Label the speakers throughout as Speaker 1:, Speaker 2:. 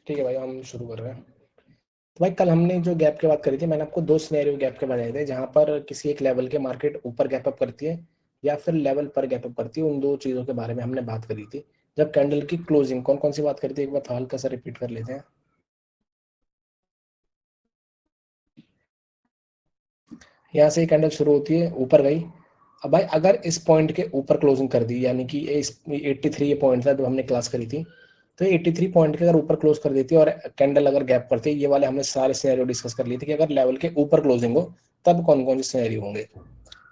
Speaker 1: ठीक है भाई, हम शुरू कर रहे हैं। तो भाई कल हमने जो गैप की बात करी थी, मैंने आपको दो सिनेरियो गैप के बताए थे, जहां पर किसी एक लेवल के मार्केट ऊपर गैप अप करती है या फिर लेवल पर गैप अप करती है। उन दो चीज़ों के बारे में हमने बात करी थी। जब कैंडल की क्लोजिंग, कौन कौन सी बात करी थी, एक बार हल्का सा रिपीट कर लेते हैं। यहाँ से कैंडल शुरू होती है, ऊपर गई। अब भाई अगर इस पॉइंट के ऊपर क्लोजिंग कर दी, यानी कि इस 83 ये पॉइंट था जो हमने क्लास करी थी, तो 83 पॉइंट के अगर ऊपर क्लोज कर देती है और कैंडल अगर गैप करती है, ये वाले हमने सारे सिनेरियो डिस्कस कर लिए थे कि अगर लेवल के ऊपर क्लोजिंग हो तब कौन कौन से सिनेरियो होंगे।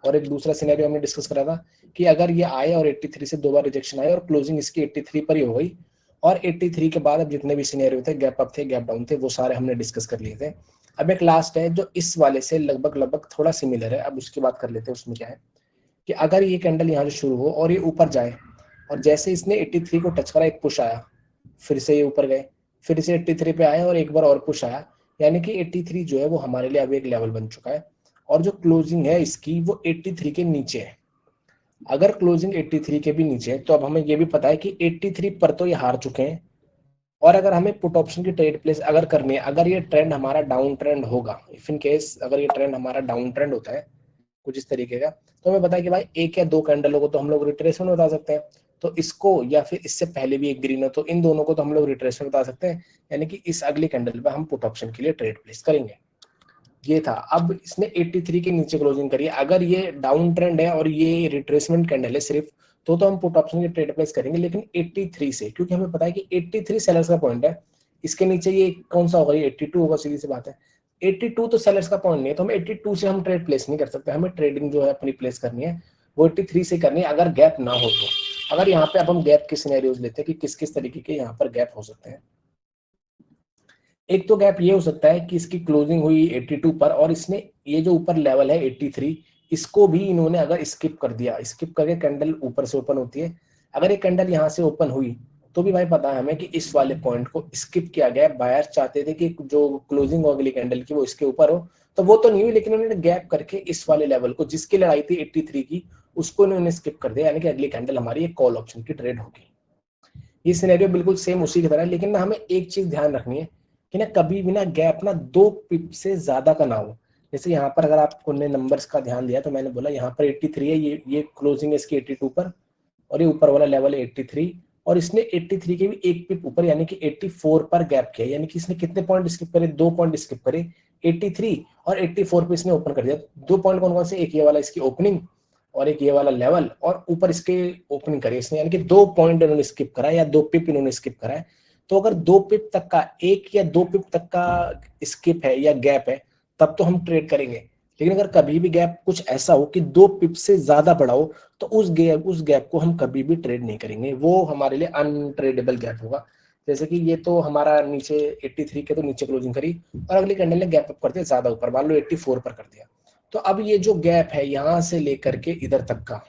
Speaker 1: और एक दूसरा सिनेरियो हमने डिस्कस करा था कि अगर ये आए और 83 से दो बार रिजेक्शन आए और क्लोजिंग इसकी 83 पर ही हो गई, और 83 के बाद अब जितने भी सिनेरियो थे, गैप अप थे, गैप डाउन थे, वो सारे हमने डिस्कस कर लिए थे। अब एक लास्ट है जो इस वाले से लगभग लगभग थोड़ा सिमिलर है, अब उसकी बात कर लेते हैं। उसमें क्या है कि अगर ये कैंडल यहाँ से शुरू हो और ये ऊपर जाए, और जैसे इसने 83 को टच करा, एक पुश आया, फिर से ये ऊपर गए, फिर से 83 पे आए और एक बार और पुश आया, यानी कि 83 जो है वो हमारे लिए अभी एक लेवल बन चुका है। और जो क्लोजिंग है इसकी वो 83 के नीचे है। अगर क्लोजिंग 83 के भी नीचे है तो अब हमें ये भी पता है कि 83 पर तो ये हार चुके हैं। और अगर हमें पुट ऑप्शन की ट्रेड प्लेस अगर करनी है, अगर ये ट्रेंड हमारा डाउन ट्रेंड होगा, इफ इन केस अगर ये ट्रेंड हमारा डाउन ट्रेंड होता है कुछ इस तरीके का, तो हमें पता है कि भाई एक या दो कैंडलों को तो हम लोग रिट्रेसमेंट बता सकते हैं। तो इसको या फिर इससे पहले भी एक ग्रीन है, तो इन दोनों को तो हम लोग रिट्रेसमेंट बता सकते हैं, यानी कि इस अगली कैंडल पे हम पुट ऑप्शन के लिए ट्रेड प्लेस करेंगे। ये था। अब इसने 83 के नीचे क्लोजिंग करी है, अगर ये डाउन ट्रेंड है और ये रिट्रेसमेंट कैंडल है सिर्फ, तो हम पुट ऑप्शन की ट्रेड प्लेस करेंगे, लेकिन 83 से, क्योंकि हमें पता है कि 83 सेलर्स का पॉइंट है। इसके नीचे ये कौन सा होगा, ये 82 होगा, सीधी सी बात है। 82 तो सेलर्स का पॉइंट नहीं है, तो हम 82 से हम ट्रेड प्लेस नहीं कर सकते। हमें ट्रेडिंग जो है अपनी प्लेस करनी है वो 83 से करनी है, अगर गैप ना हो तो। अगर यहाँ पे अब हम गैप के सिनेरियोज लेते हैं कि किस किस तरीके के यहाँ पर गैप हो सकते हैं। एक तो गैप ये हो सकता है कि इसकी क्लोजिंग हुई 82 पर और इसने ये जो ऊपर लेवल है 83, इसको भी इन्होंने अगर स्किप कर दिया, स्किप करके कैंडल ऊपर से ओपन होती है। अगर ये कैंडल यहाँ से ओपन हुई तो भी भाई पता है हमें कि इस वाले पॉइंट को स्किप किया गया। बायर्स चाहते थे कि जो क्लोजिंग हो अगली कैंडल की वो इसके ऊपर हो, तो वो तो नहीं हुई, लेकिन उन्होंने गैप करके इस वाले लेवल को, जिसकी लड़ाई थी 83 की, उसको इन्होंने स्किप कर दिया, यानी कि अगली कैंडल हमारी एक कॉल ऑप्शन की ट्रेड होगी। ये सिनेरियो बिल्कुल सेम उसी की तरह है, लेकिन ना हमें एक चीज ध्यान रखनी है कि ना कभी भी ना गैप ना 2 पिप से ज्यादा का ना हो। जैसे यहाँ पर अगर आपको ने नंबर्स का ध्यान दिया तो मैंने बोला यहाँ पर 83 है, ये क्लोजिंग है इसकी 82 पर, और ये ऊपर वाला लेवल है 83, और इसने 83 के भी एक पिप ऊपर यानी कि 84 पर गैप किया, यानी कि इसने कितने पॉइंट स्किप करे, 2 पॉइंट स्किप करे, 83 और 84 पे इसने ओपन कर दिया। 2 पॉइंट कौन कौन से, एक ये वाला इसकी ओपनिंग और एक ये वाला लेवल, और ऊपर इसके ओपनिंग करी इसने, यानी कि 2 पॉइंट इन्होंने स्किप करा या 2 पिप इन्होंने स्किप करा है। तो अगर 2 पिप तक का, 1 या 2 पिप तक का स्किप है या गैप है, तब तो हम ट्रेड करेंगे। लेकिन अगर कभी भी गैप कुछ ऐसा हो कि 2 पिप से ज्यादा बड़ा हो, तो उस गैप को हम कभी भी ट्रेड नहीं करेंगे, वो हमारे लिए अनट्रेडेबल गैप होगा। जैसे कि ये तो हमारा नीचे 83 के तो नीचे क्लोजिंग करी और अगली कैंडल ने गैप अप कर दिया ज्यादा ऊपर, मान लो 84 पर कर दिया। तो अब ये जो गैप है यहां से लेकर के इधर तक का,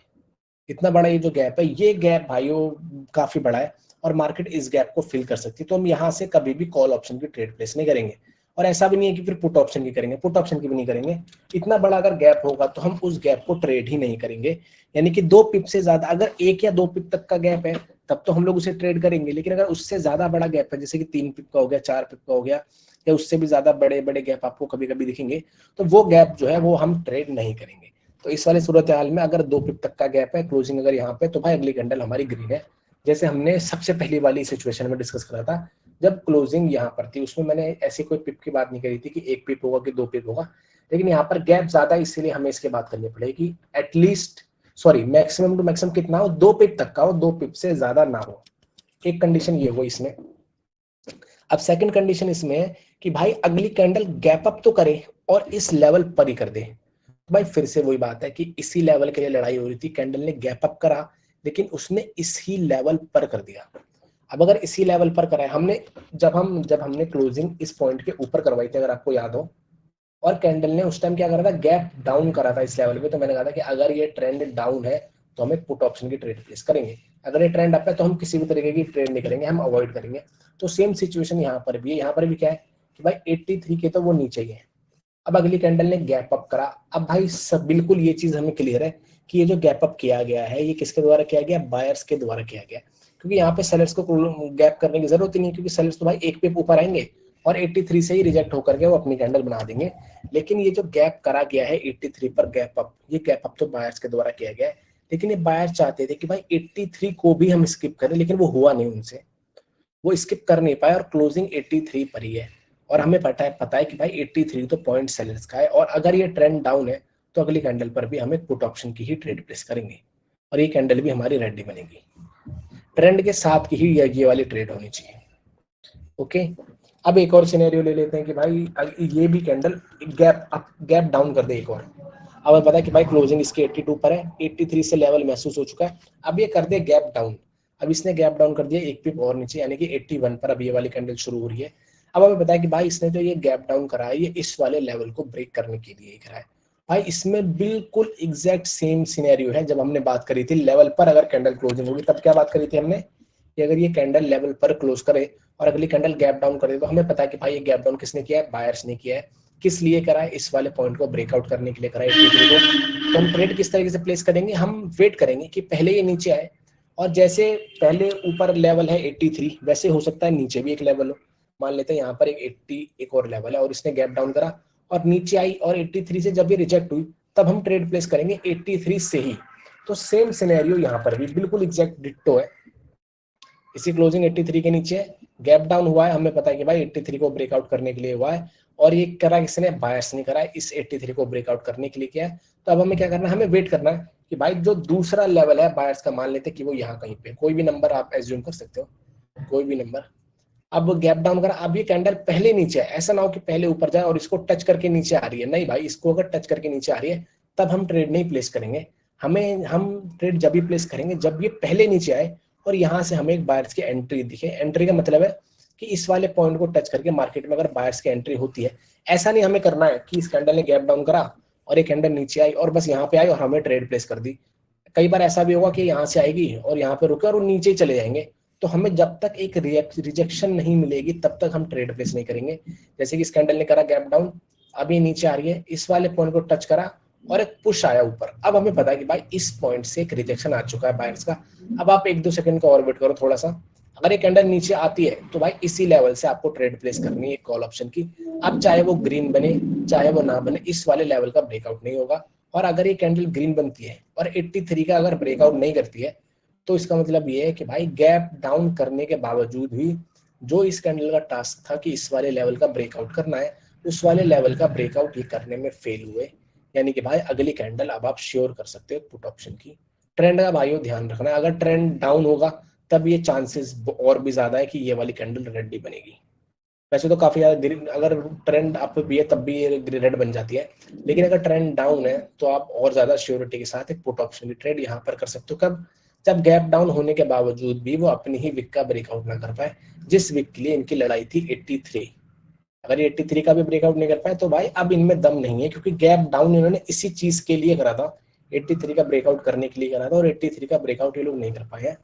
Speaker 1: इतना बड़ा ये जो गैप है, ये गैप भाइयों काफी बड़ा है और मार्केट इस गैप को फिल कर सकती है। तो हम यहाँ से कभी भी कॉल ऑप्शन की ट्रेड प्लेस नहीं करेंगे, और ऐसा भी नहीं है कि फिर पुट ऑप्शन की करेंगे, पुट ऑप्शन की भी नहीं करेंगे। इतना बड़ा अगर गैप होगा तो हम उस गैप को ट्रेड ही नहीं करेंगे। यानी कि 2 पिप से ज्यादा, अगर 1 या 2 पिप तक का गैप है तब तो हम लोग उसे ट्रेड करेंगे, लेकिन अगर उससे ज्यादा बड़ा गैप है, जैसे कि 3 पिप का हो गया, 4 पिप का हो गया, या उससे भी ज्यादा बड़े बड़े गैप आपको कभी कभी दिखेंगे, तो वो गैप जो है वो हम ट्रेड नहीं करेंगे। तो इस वाले सूरत हाल में अगर 2 पिप तक का गैप है, क्लोजिंग अगर यहाँ पे, तो भाई अगली कैंडल हमारी ग्रीन है। जैसे हमने सबसे पहली वाली सिचुएशन में डिस्कस करा था, जब क्लोजिंग यहाँ पर थी, उसमें मैंने ऐसी कोई पिप की बात नहीं करी थी कि 1 पिप होगा कि 2 पिप होगा, लेकिन यहाँ पर गैप ज्यादा, इसीलिए हमें इसकी बात करनी पड़ेगी। At least, sorry, maximum to maximum कितना हो, 2 पिप तक का हो, 2 पिप से ज्यादा ना हो। एक कंडीशन ये हो इसमें। अब सेकंड कंडीशन इसमें है कि भाई अगली कैंडल गैप अप तो करे और इस लेवल पर ही कर दे। भाई फिर से वही बात है कि इसी लेवल के लिए लड़ाई हो रही थी, कैंडल ने गैप अप करा लेकिन उसने इसी लेवल पर कर दिया। अब अगर इसी लेवल पर करा है हमने, जब हमने क्लोजिंग इस पॉइंट के ऊपर करवाई थी, अगर आपको याद हो, और कैंडल ने उस टाइम क्या करा था, गैप डाउन करा था इस लेवल पे, तो मैंने कहा था कि अगर ये ट्रेंड डाउन है तो हमें पुट ऑप्शन की ट्रेड प्लेस करेंगे, अगर ये ट्रेंड अप है तो हम किसी भी तरीके की ट्रेड नहीं करेंगे, हम अवॉइड करेंगे। तो सेम सिचुएशन यहाँ पर भी है। यहाँ पर भी क्या है कि भाई 83 के तो वो नीचे ही है। अब अगली कैंडल ने गैप अप करा। अब भाई सब बिल्कुल ये चीज हमें क्लियर है कि ये जो गैप अप किया गया है ये किसके द्वारा किया गया, बायर्स के द्वारा किया गया। क्योंकि यहाँ पे सेलर्स को गैप करने की जरूरत ही नहीं, क्योंकि सेलर्स तो भाई एक पिप ऊपर आएंगे और 83 से ही रिजेक्ट होकर के वो अपनी कैंडल बना देंगे। लेकिन ये जो गैप करा गया है 83 पर गैप अप, ये गैप अप तो बायर्स के द्वारा किया गया है, लेकिन ये बायर्स चाहते थे कि भाई 83 को भी हम स्किप करें, लेकिन वो हुआ नहीं उनसे, वो स्किप कर नहीं पाए और क्लोजिंग 83 पर ही है। और हमें पता है कि भाई 83 तो पॉइंट सेलर्स का है, और अगर ये ट्रेंड डाउन है तो अगली कैंडल पर भी हमें पुट ऑप्शन की ही ट्रेड प्लेस करेंगे और ये कैंडल भी हमारी रेडी बनेगी, ट्रेंड के साथ की ही ये वाली ट्रेड होनी चाहिए। ओके, अब एक और सिनेरियो ले लेते हैं कि भाई ये भी कैंडल गैप डाउन कर दे एक और। अब हमें पता है कि भाई क्लोजिंग इसके 82 पर है, 83 से लेवल महसूस हो चुका है, अब ये कर दे गैप डाउन। अब इसने गैप डाउन कर दिया एक पिप और नीचे, यानी कि 81 पर अब ये वाली कैंडल शुरू हो रही है। अब हमें पता है कि भाई इसने जो ये गैप डाउन करा है ये इस वाले लेवल को ब्रेक करने के लिए करा है। भाई इसमें बिल्कुल एग्जैक्ट सेम सिनेरियो है जब हमने बात करी थी लेवल पर अगर कैंडल क्लोजिंग होगी, तब क्या बात करी थी हमने कि अगर ये कैंडल लेवल पर क्लोज करे और अगली कैंडल गैप डाउन करे तो हमें पता है कि भाई ये गैप डाउन किसने किया है, बायर्स ने किया है। किस लिए करा है, इस वाले पॉइंट को ब्रेकआउट करने के लिए करा है 83 को। तो हम ट्रेड किस तरीके से प्लेस करेंगे, हम वेट करेंगे कि पहले ये नीचे आए, और जैसे पहले ऊपर लेवल है 83 वैसे हो सकता है नीचे भी एक लेवल हो। मान लेते हैं यहाँ पर एक 80 एक और लेवल है और इसने गैप डाउन करा और नीचे आई और 83 से जब ये रिजेक्ट हुई तब हम ट्रेड प्लेस करेंगे 83 से ही। तो सेम सिनेरियो यहाँ पर भी बिल्कुल एग्जैक्ट डिट्टो है। इसी क्लोजिंग 83 के नीचे गैप डाउन हुआ है, हमें पता है कि भाई 83 को ब्रेकआउट करने के लिए हुआ है, और ये करा किसने, बायर्स ने करा है, इस 83 को ब्रेकआउट करने के लिए किया है। तो अब हमें क्या करना है, हमें वेट करना है कि भाई जो दूसरा लेवल है बायर्स का, मान लेते हैं कि वो यहाँ कहीं पे, कोई भी नंबर आप एज्यूम कर सकते हो, कोई भी नंबर। अब गैप डाउन करा, अब ये कैंडल पहले नीचे है, ऐसा ना हो कि पहले ऊपर जाए और इसको टच करके नीचे आ रही है, नहीं भाई, इसको अगर टच करके नीचे आ रही है तब हम ट्रेड नहीं प्लेस करेंगे। हम ट्रेड जब भी प्लेस करेंगे जब ये पहले नीचे आए और यहाँ से हमें एक बायर्स की एंट्री दिखे। एंट्री का मतलब है कि इस वाले पॉइंट को टच करके मार्केट में अगर बायर्स की एंट्री होती है, ऐसा नहीं हमें करना है कि इस कैंडल ने गैप डाउन करा और ये कैंडल नीचे आई और बस यहाँ पे आई और हमें ट्रेड प्लेस कर दी। कई बार ऐसा भी होगा कि यहाँ से आएगी और यहाँ पे रुके और वो नीचे ही चले जाएंगे, तो हमें जब तक एक रिजेक्शन नहीं मिलेगी तब तक हम ट्रेड प्लेस नहीं करेंगे। जैसे कि इस कैंडल ने करा गैप डाउन, अभी नीचे आ रही है, इस वाले पॉइंट को टच करा और एक पुश आया ऊपर, अब हमें पता है कि भाई इस पॉइंट से एक रिजेक्शन आ चुका है बायर्स का। अब आप 1-2 सेकंड का और वेट करो थोड़ा सा, अगर ये कैंडल नीचे आती है तो भाई इसी लेवल से आपको ट्रेड प्लेस करनी है कॉल ऑप्शन की। अब चाहे वो ग्रीन बने चाहे वो ना बने, इस वाले लेवल का ब्रेकआउट नहीं होगा। और अगर ये कैंडल ग्रीन बनती है और 83 का अगर ब्रेकआउट नहीं करती है तो इसका मतलब ये है कि भाई गैप डाउन करने के बावजूद भी जो इस कैंडल का टास्क था कि इस वाले लेवल का ब्रेकआउट करना है, उस वाले लेवल का ब्रेकआउट ये करने में फेल हुए। यानी कि भाई अगली कैंडल अब आप श्योर कर सकते हो पुट ऑप्शन की। ट्रेंड का भाइयों ध्यान रखना है, अगर ट्रेंड डाउन होगा तब ये चांसेस और भी ज्यादा है कि ये वाली कैंडल रेड बनेगी। वैसे तो काफी ज्यादा, अगर ट्रेंड अप भी है तब भी ये रेड बन जाती है, लेकिन अगर ट्रेंड डाउन है तो आप और ज्यादा श्योरिटी के साथ एक पुट ऑप्शन की ट्रेड यहाँ पर कर सकते हो। कब, जब गैप डाउन होने के बावजूद भी वो अपनी ही विक का ब्रेकआउट ना कर पाए, जिस विक के लिए इनकी लड़ाई थी 83। अगर ये 83 का भी ब्रेकआउट नहीं कर पाए तो भाई अब इनमें दम नहीं है, क्योंकि गैप डाउन इन्होंने इसी चीज के लिए करा था, 83 का ब्रेकआउट करने के लिए करा था, और 83 का ब्रेकआउट ये लोग नहीं कर पाए हैं।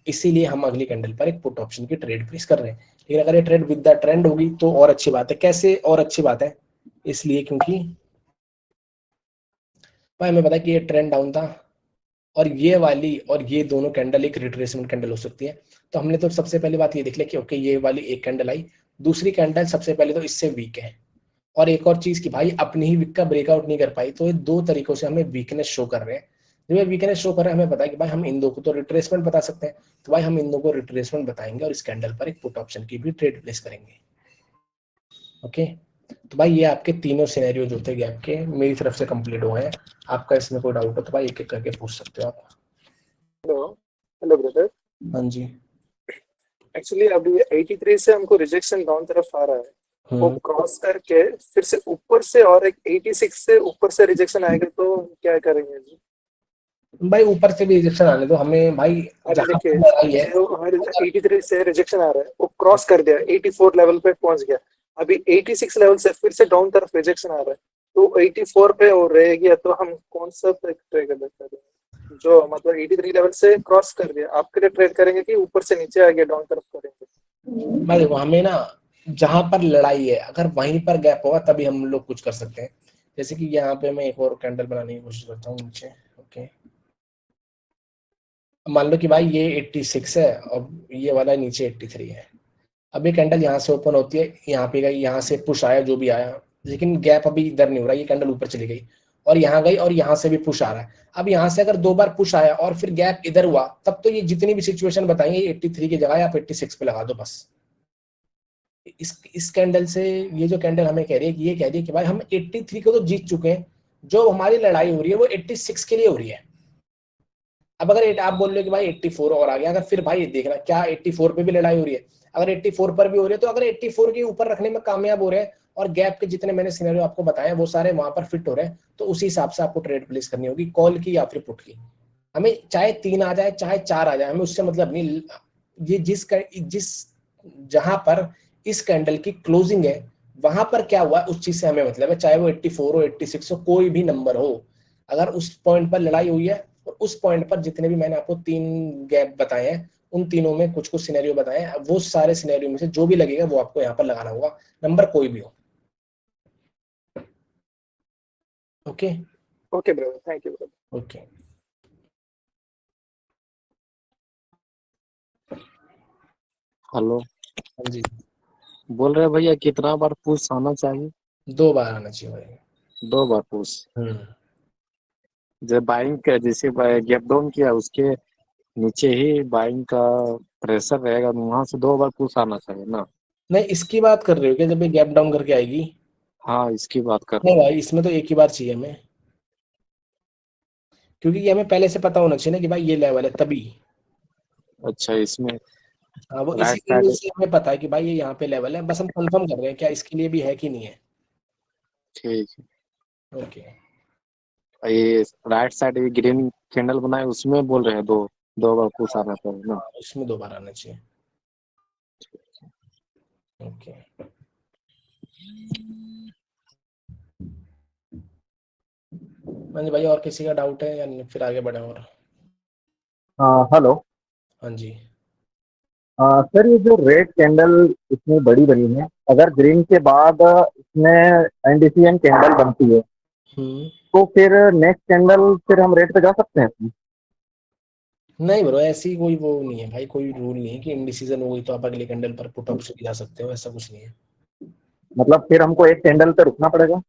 Speaker 1: इसीलिए हम अगली कैंडल पर एक पुट ऑप्शन की ट्रेड प्लेस कर रहे हैं। लेकिन अगर ये ट्रेड विद द ट्रेंड होगी तो और अच्छी बात है। कैसे और अच्छी बात है, इसलिए क्योंकि भाई हमें पता है कि ये ट्रेंड डाउन था और ये वाली और ये दोनों कैंडल एक रिट्रेसमेंट कैंडल हो सकती है। तो हमने तो सबसे पहली बात ये देख लिया कि ओके ये वाली एक कैंडल आई, दूसरी कैंडल सबसे पहले तो इससे वीक है, और एक और चीज कि भाई अपनी ही वीक का ब्रेकआउट नहीं कर पाई, तो ये दो तरीकों से हमें वीकनेस शो कर रहे हैं। जब ये वीकनेस शो कर रहे हैं हमें पता है कि भाई हम इन दो को तो रिट्रेसमेंट बता सकते हैं, तो भाई हम इन दो को रिट्रेसमेंट बताएंगे और इस कैंडल पर एक पुट ऑप्शन की भी ट्रेड प्लेस करेंगे। ओके, तो भाई ये आपके तीनों सिनेरियो जो थे गैप के मेरी तरफ से कंप्लीट हो गए हैं। आपका इसमें कोई डाउट हो तो भाई एक एक करके पूछ सकते हो आप।
Speaker 2: Hello hello brother.
Speaker 1: हाँ जी।
Speaker 2: एक्चुअली अभी 83 से हमको रिजेक्शन डाउन तरफ आ रहा है, वो क्रॉस करके फिर से ऊपर से और एक 86 से ऊपर से रिजेक्शन आएगा तो क्या करेंगे जी?
Speaker 1: भाई ऊपर से भी रिजेक्शन आने दो हमें भाई,
Speaker 2: अरे
Speaker 1: जहाँ
Speaker 2: देखिए,
Speaker 1: लड़ाई है।
Speaker 2: जो हमारे 83 से रिजेक्शन आ रहा है वो क्रॉस कर दिया, 84 लेवल पे पहुंच गया, अभी 86 लेवल से फिर से डाउन तरफ रिजेक्शन आ रहा है, तो 84 पे वो रह गया, तो हम कौन सा ट्रेड करेंगे? जो मतलब 83 लेवल से क्रॉस कर दिया, आपके लिए ट्रेड करेंगे कि ऊपर से नीचे आ गया डाउन तरफ करेंगे?
Speaker 1: भाई देखो हमें ना, जहां पर लड़ाई है अगर वहीं पर गैप होगा तभी हम लोग कुछ कर सकते हैं। जैसे कि यहाँ पे मैं एक और कैंडल बनाने की कोशिश करता हूँ नीचे। ओके, मान लो कि भाई ये 86 है और ये वाला नीचे 83 है। अब ये कैंडल यहाँ से ओपन होती है, यहाँ पे गई, यहाँ से पुश आया जो भी आया, लेकिन गैप अभी इधर नहीं हो रहा, ये कैंडल ऊपर चली गई और यहाँ गई और यहाँ से भी पुश आ रहा है। अब यहाँ से अगर 2 बार पुश आया और फिर गैप इधर हुआ, तब तो ये जितनी भी सिचुएशन बताई है 83 की जगह आप 86 पे लगा दो बस। इस कैंडल से ये जो कैंडल हमें कह रही है कि ये कह रही है कि भाई हम 83 को तो जीत चुके हैं, जो हमारी लड़ाई हो रही है वो 86 के लिए हो रही है। अब अगर आप बोल रहे हो कि भाई 84 और आ गया, अगर फिर भाई देखना क्या 84 पे भी लड़ाई हो रही है, अगर 84 पर भी हो रही है तो अगर 84 के ऊपर रखने में कामयाब हो रहे हैं और गैप के जितने मैंने सिनेरियो आपको बताए वो सारे वहां पर फिट हो रहे हैं, तो उसी हिसाब से आपको ट्रेड प्लेस करनी होगी, कॉल की या फिर पुट की। हमें चाहे 3 आ जाए चाहे 4 आ जाए, हमें उससे मतलब नहीं। ये जिस जहां पर इस कैंडल की क्लोजिंग है वहां पर क्या हुआ उस चीज से हमें मतलब है, चाहे वो 84 हो 86 हो कोई भी नंबर हो, अगर उस पॉइंट पर लड़ाई हुई है और उस पॉइंट पर जितने भी मैंने आपको 3 गैप बताए हैं उन तीनों में कुछ कुछ सिनेरियो बताए हैं, वो सारे सिनेरियो में से जो भी लगेगा वो आपको यहाँ पर लगाना होगा, नंबर कोई भी हो। Okay
Speaker 2: okay brother, thank you brother.
Speaker 1: Okay.
Speaker 3: Hello,
Speaker 1: हाँ जी,
Speaker 3: बोल रहे भैया कितना बार पुश आना चाहिए?
Speaker 1: 2 बार आना चाहिए भाई।
Speaker 3: 2 बार पुश।
Speaker 1: हम्म,
Speaker 3: जब बाइंग का जैसे गैप डाउन किया उसके नीचे ही बाइंग का प्रेशर रहेगा, वहां से 2 बार पुश आना चाहिए ना?
Speaker 1: नहीं इसकी बात कर रहे हो क्या जब ये गैप डाउन करके आएगी?
Speaker 3: हाँ, इसकी बात कर
Speaker 1: नहीं
Speaker 3: रहा हूँ।
Speaker 1: भाई इसमें तो एक ही बार चाहिए हमें, क्योंकि ये हमें पहले से पता होना चाहिए ना कि भाई ये लेवल है तभी।
Speaker 3: अच्छा, इसमें
Speaker 1: हाँ वो इसी
Speaker 3: राइट
Speaker 1: एंगल
Speaker 3: साइड।
Speaker 1: से हमें पता है कि भाई ये यहाँ पे लेवल है, बस हम कंफर्म कर रहे हैं क्या इसके लिए भी है कि नहीं है।
Speaker 3: ठीक
Speaker 1: ओके।
Speaker 3: है, ये राइट साइड ये ग्रीन कैंडल बनाए उसमें बोल रहे हैं 2 बार पुश आना चाहिए ना?
Speaker 1: उसमें 2 बार आना चाहिए। ओके। हाँ जी भाई, और किसी का डाउट है या नहीं? फिर आगे बढ़े और।
Speaker 4: हेलो।
Speaker 1: हाँ जी।
Speaker 4: सर ये जो रेड कैंडल इतनी बड़ी बनी है, अगर ग्रीन के बाद इसमें एनडीसीएन कैंडल बनती है तो फिर नेक्स्ट कैंडल फिर हम रेड पे जा सकते हैं इसमें?
Speaker 1: नहीं ब्रो ऐसी कोई वो नहीं है भाई, कोई रूल नहीं है कि इंडिसीजन हो गई तो आप अगले कैंडल पर पुट ऑप्शन भी जा सकते हो, ऐसा कुछ नहीं है
Speaker 4: मतलब फिर हमको एक कैंडल पे रुकना पड़ेगा?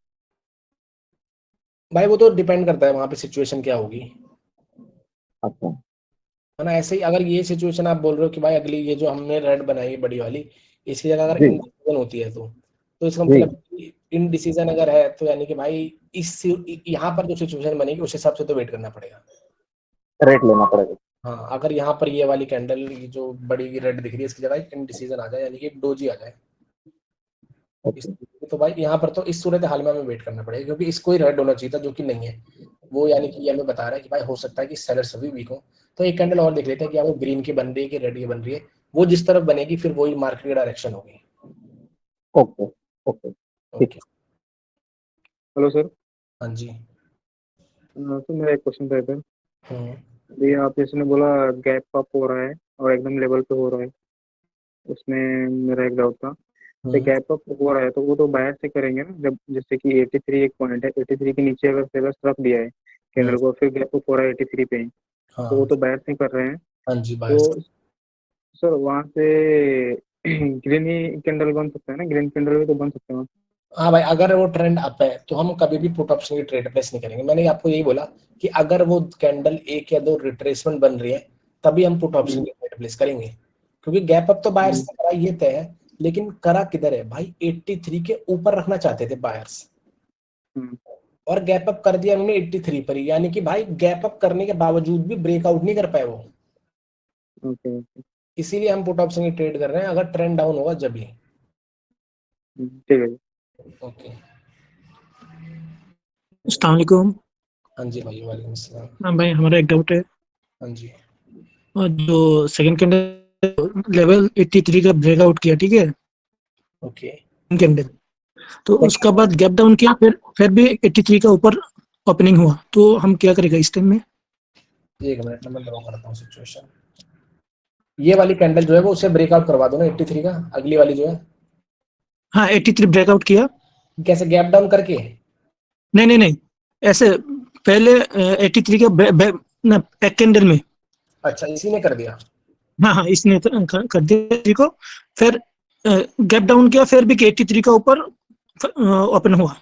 Speaker 1: भाई। वो तो डिपेंड करता है वहां पे सिचुएशन क्या होगी,
Speaker 4: अच्छा।
Speaker 1: है ना। ऐसे ही अगर ये सिचुएशन आप बोल रहे हो कि भाई अगली ये जो हमने रेड बनाई है बड़ी वाली, इसकी जगह अगर
Speaker 4: जी
Speaker 1: इनडिसीजन होती है तो इसका
Speaker 4: जी।
Speaker 1: मतलब इनडिसीजन अगर है तो यानी कि भाई इस यहाँ पर जो सिचुएशन बनेगी उस हिसाब से तो वेट करना पड़ेगा।
Speaker 4: रेट लेना पड़ेगा।
Speaker 1: हाँ अगर यहाँ पर ये वाली कैंडल जो बड़ी रेड दिख रही है इसकी जगह इनडिसीजन आ जाए यानी कि डोजी आ जाए इस,
Speaker 4: अच्छा।
Speaker 1: तो भाई यहाँ पर तो इस सूरत हाल में हमें वेट करना पड़ेगा, क्योंकि इसको ही रेड होना चाहिए था जो कि नहीं है। वो यानी कि ये हमें बता रहा है कि भाई हो सकता है कि सेलर्स अभी वीक हो। तो एक कैंडल और देख लेते हैं कि वो ग्रीन की बन रही है कि रेड की बन रही है, वो जिस तरफ बनेगी फिर वही मार्केट की डायरेक्शन होगी।
Speaker 4: ओके ओके ठीक।
Speaker 1: ओके।
Speaker 2: Hello sir.
Speaker 1: हाँ जी।
Speaker 2: तो मेरा एक क्वेश्चन था इधर।
Speaker 1: हम्म
Speaker 2: ये आप जैसे ने बोला गैप अप हो रहा है और एकदम लेवल पे हो रहा है, उसमें मेरा एक डाउट था। तो
Speaker 1: हम्म
Speaker 2: गैप अप हो रहा है तो वो तो बायर से करेंगे ना, जब जैसे कि 83 एक पॉइंट है, 83 के नीचे अगर सेलर्स रख दिया है
Speaker 1: हम्म,
Speaker 2: कैंडल को, फिर गैप अप हो रहा है 83 पे ही, तो वो
Speaker 1: हाँ
Speaker 2: तो बायर से कर रहे हैं।
Speaker 1: हाँ जी बाहर से।
Speaker 2: तो सर वहाँ से ग्रीन ही कैंडल बन सकता है ना, ग्रीन कैंडल भी तो बन सकते हैं।
Speaker 1: हाँ भाई अगर वो ट्रेंड अप है तो हम कभी भी पुट ऑप्शन की ट्रेड प्लेस नहीं करेंगे। मैंने आपको यही बोला कि अगर वो कैंडल 1 या 2 रिट्रेसमेंट बन रही है तभी हम पुट ऑप्शन
Speaker 2: हम्म,
Speaker 1: की ट्रेड प्लेस करेंगे, क्योंकि गैप अप तो बायर्स
Speaker 2: हम्म,
Speaker 1: ने करा ये तय है, लेकिन करा किधर है भाई, 83 के ऊपर रखना चाहते थे बायर्स
Speaker 2: हम्म,
Speaker 1: और गैप अप कर दिया उन्होंने 83 पर ही, यानी कि भाई गैप अप करने के बावजूद भी ब्रेकआउट नहीं कर पाए वो।
Speaker 2: ओके।
Speaker 1: इसीलिए हम पुट ऑप्शन की ट्रेड कर रहे हैं, अगर ट्रेंड डाउन होगा जब ही।
Speaker 2: ठीक है।
Speaker 1: ओके।
Speaker 5: अस्सलाम वालेकुम।
Speaker 1: हाँ जी भाई वालेकुम अस्सलाम।
Speaker 5: हाँ भाई, हमारा एक डाउट है।
Speaker 1: हाँ जी।
Speaker 5: और जो सेकंड कैंडल लेवल 83 का ब्रेकआउट किया, ठीक है,
Speaker 1: ओके।
Speaker 5: कैंडल, तो उसका बाद गैप डाउन किया, फिर भी 83 का ऊपर ओपनिंग हुआ, तो हम क्या करेगा इस टाइम में?
Speaker 1: एक मिनट मैं ड्रॉ करता हूँ सिचुएशन। ये वाली कैंडल जो है वो उसे ब्रेकआउट करवा दो ना 83 का, अगली वाली जो है।
Speaker 5: हाँ, 83 ब्रेकआउट किया।
Speaker 1: कैसे गैप डाउन करके?
Speaker 5: नहीं, ऐसे पहले 83 का ना एक कैंडल में
Speaker 1: अच्छा, इसी ने कर दिया।
Speaker 5: हाँ हाँ, इसने कर दिया जी को, फिर गैप डाउन किया, फिर भी 83 का ऊपर ओपन हुआ।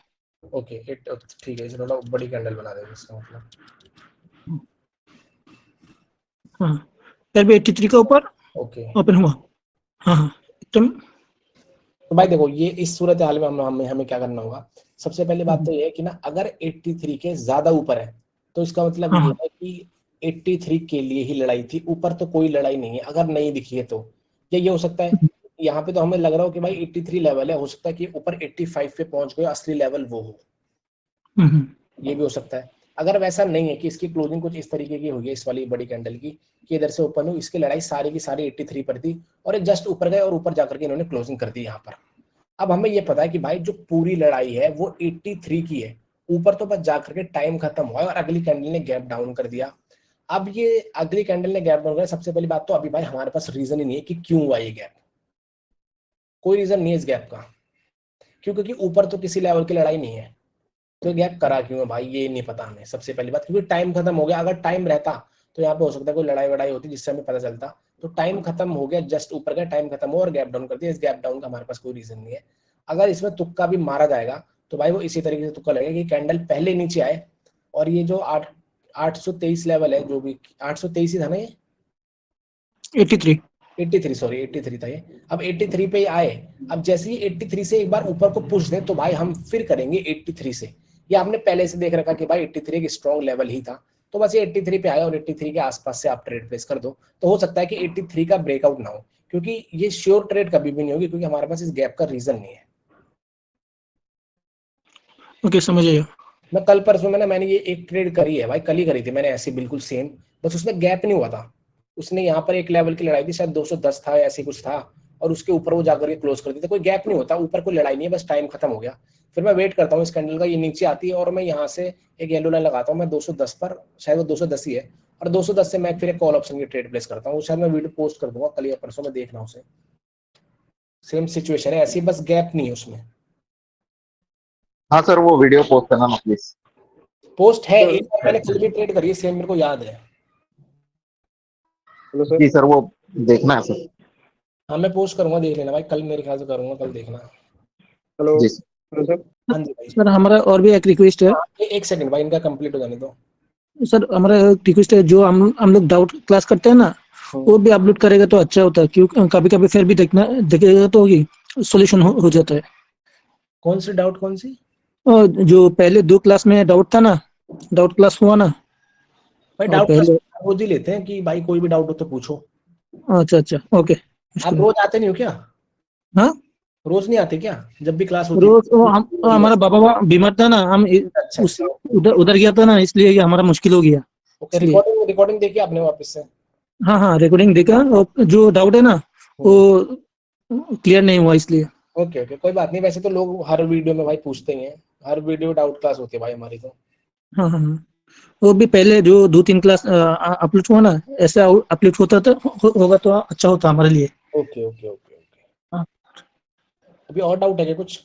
Speaker 1: ओके, ठीक है, इसे थोड़ा बड़ी कैंडल बना देंगे इसका मतलब।
Speaker 5: हाँ, फिर भी 83 का ऊपर
Speaker 1: ओके,
Speaker 5: ओपन हुआ। हाँ हाँ एकदम।
Speaker 1: तो भाई देखो, ये इस सूरत हाल में हमें क्या करना होगा। सबसे पहली बात तो ये है कि ना, अगर 83 के ज्यादा ऊपर है तो इसका मतलब
Speaker 5: हाँ
Speaker 1: ये
Speaker 5: हाँ
Speaker 1: है कि 83 के लिए ही लड़ाई थी, ऊपर तो कोई लड़ाई नहीं है। अगर नहीं दिखी है तो ये हो सकता है, यहाँ पे तो हमें लग रहा हो कि भाई 83 लेवल है, हो सकता है कि ऊपर 85 पे पहुंच गए, असली लेवल वो हो, ये भी हो सकता है। अगर वैसा नहीं है कि इसकी क्लोजिंग कुछ इस तरीके की हुई है, इस वाली बड़ी कैंडल की, कि इधर से ओपन हुई, इसकी लड़ाई सारी की सारी 83 पर थी और एक जस्ट ऊपर गए और ऊपर जाकर के इन्होंने क्लोजिंग कर दी यहाँ पर। अब हमें ये पता है कि भाई जो पूरी लड़ाई है वो 83 की है, ऊपर तो बस जाकर के टाइम खत्म हुआ और अगली कैंडल ने गैप डाउन कर दिया। अब ये अगली कैंडल ने गैप डाउन कर, सबसे पहली बात तो अभी भाई हमारे पास रीजन ही नहीं है कि क्यों हुआ ये गैप, कोई रीजन नहीं है इस गैप का, क्योंकि ऊपर तो किसी लेवल की लड़ाई नहीं है, तो गैप करा क्यों है भाई, ये नहीं पता हमें सबसे पहली बात, क्योंकि टाइम खत्म हो गया। अगर टाइम रहता तो यहाँ पे हो सकता है कोई लड़ाई वड़ाई होती जिससे हमें पता चलता, तो टाइम खत्म हो गया, जस्ट ऊपर का टाइम खत्म हो और गैप डाउन कर दिया। इस गैप डाउन का हमारे पास कोई रीजन नहीं है। अगर इसमें तुक्का भी मारा जाएगा तो भाई वो इसी तरीके से तुक्का लगेगा कि कैंडल पहले नीचे आए और ये जो 823 लेवल है, जो भी 823 ही था ना, ये 83 सॉरी 83 था ये, अब 83 पे आए। अब जैसे ही 83 से एक बार ऊपर को पुश दे तो भाई हम फिर करेंगे 83 से। ये आपने पहले से देख रखा कि भाई 83 एक स्ट्रॉन्ग लेवल ही था, तो बस ये 83 पे आया और 83 के आसपास से आप ट्रेड प्लेस कर दो, तो हो सकता है कि 83 का ब्रेकआउट ना हो, क्योंकि ये श्योर ट्रेड कभी भी नहीं होगी, क्योंकि हमारे पास इस गैप का रीजन नहीं है।
Speaker 5: ओके, समझ आया।
Speaker 1: मैं कल परसों में मैंने ये एक ट्रेड करी है भाई, कल ही करी थी मैंने ऐसी बिल्कुल सेम, बस उसमें गैप नहीं हुआ था। उसने यहाँ पर एक लेवल की लड़ाई थी, शायद 210 था ऐसी कुछ था, और उसके ऊपर वो जाकर के क्लोज कर देते, कोई गैप नहीं होता, ऊपर कोई लड़ाई नहीं है, बस टाइम खत्म हो गया। फिर मैं वेट करता हूँ इस कैंडल का, ये नीचे आती है और मैं यहाँ से एक येलो लाइन लगाता हूँ, मैं 210 पर, शायद वो 210 ही है, और 210 से मैं फिर एक कॉल ऑप्शन की ट्रेड प्लेस करता हूँ। शायद मैं वीडियो पोस्ट कर दूंगा कल या परसों में, देखना उसे। सेम सिचुएशन है ऐसी, बस गैप नहीं है उसमें।
Speaker 4: हाँ सर, वो वीडियो पोस्ट करना ना प्लीज।
Speaker 1: पोस्ट है, एक बार मैंने कल भी ट्रेड करी है सेम, मेरे को याद है।
Speaker 2: Hello sir.
Speaker 4: जी सर, वो देखना है सर।
Speaker 1: हाँ मैं पोस्ट करूंगा, देख लेना भाई, कल मेरे ख्याल से करूंगा, कल देखना।
Speaker 2: हेलो
Speaker 4: जी सर।
Speaker 2: Hello sir.
Speaker 1: हाँ जी भाई।
Speaker 5: सर हमारा और भी एक रिक्वेस्ट है।
Speaker 1: एक सेकंड भाई, इनका कंप्लीट हो जाने दो।
Speaker 5: सर हमारा एक रिक्वेस्ट है, जो हम लोग डाउट क्लास करते हैं ना, वो भी अपलोड करेगा तो अच्छा होता है, क्योंकि कभी कभी फिर भी देखेगा तो सोल्यूशन हो जाता है।
Speaker 1: कौन सी डाउट, कौन सी?
Speaker 5: और जो पहले 2 क्लास में डाउट था ना, डाउट क्लास हुआ ना,
Speaker 1: भाई
Speaker 5: और
Speaker 1: डाउट
Speaker 5: पहले।
Speaker 1: रोज ही लेते हैं कि भाई कोई भी डाउट हो तो पूछो।
Speaker 5: अच्छा अच्छा, ओके।
Speaker 1: आप रोज आते नहीं हो क्या?
Speaker 5: हाँ,
Speaker 1: रोज नहीं आते क्या जब भी क्लास होती
Speaker 5: रोज
Speaker 1: है?
Speaker 5: हमारा बाबा बीमार था ना, हम
Speaker 1: अच्छा
Speaker 5: उस
Speaker 1: अच्छा,
Speaker 5: उधर उधर गया था ना, इसलिए ये हमारा मुश्किल हो गया।
Speaker 1: ओके।
Speaker 5: इसलिए
Speaker 1: रिकॉर्डिंग देखी आपने वापस से?
Speaker 5: हाँ हाँ, रिकॉर्डिंग देखा, और जो डाउट है ना वो क्लियर नहीं हुआ, इसलिए।
Speaker 1: ओके ओके, कोई बात नहीं। वैसे तो लोग हर वीडियो में भाई पूछते ही हैं, हर वीडियो डाउट क्लास होती है भाई हमारी तो।
Speaker 5: हाँ हाँ हाँ, वो भी पहले जो 2-3 क्लास अपलोड हुआ ना, ऐसा अपलोड होता तो होगा तो अच्छा होता हमारे लिए।
Speaker 1: Okay okay okay okay.
Speaker 5: हाँ।
Speaker 1: अभी और डाउट है क्या कुछ?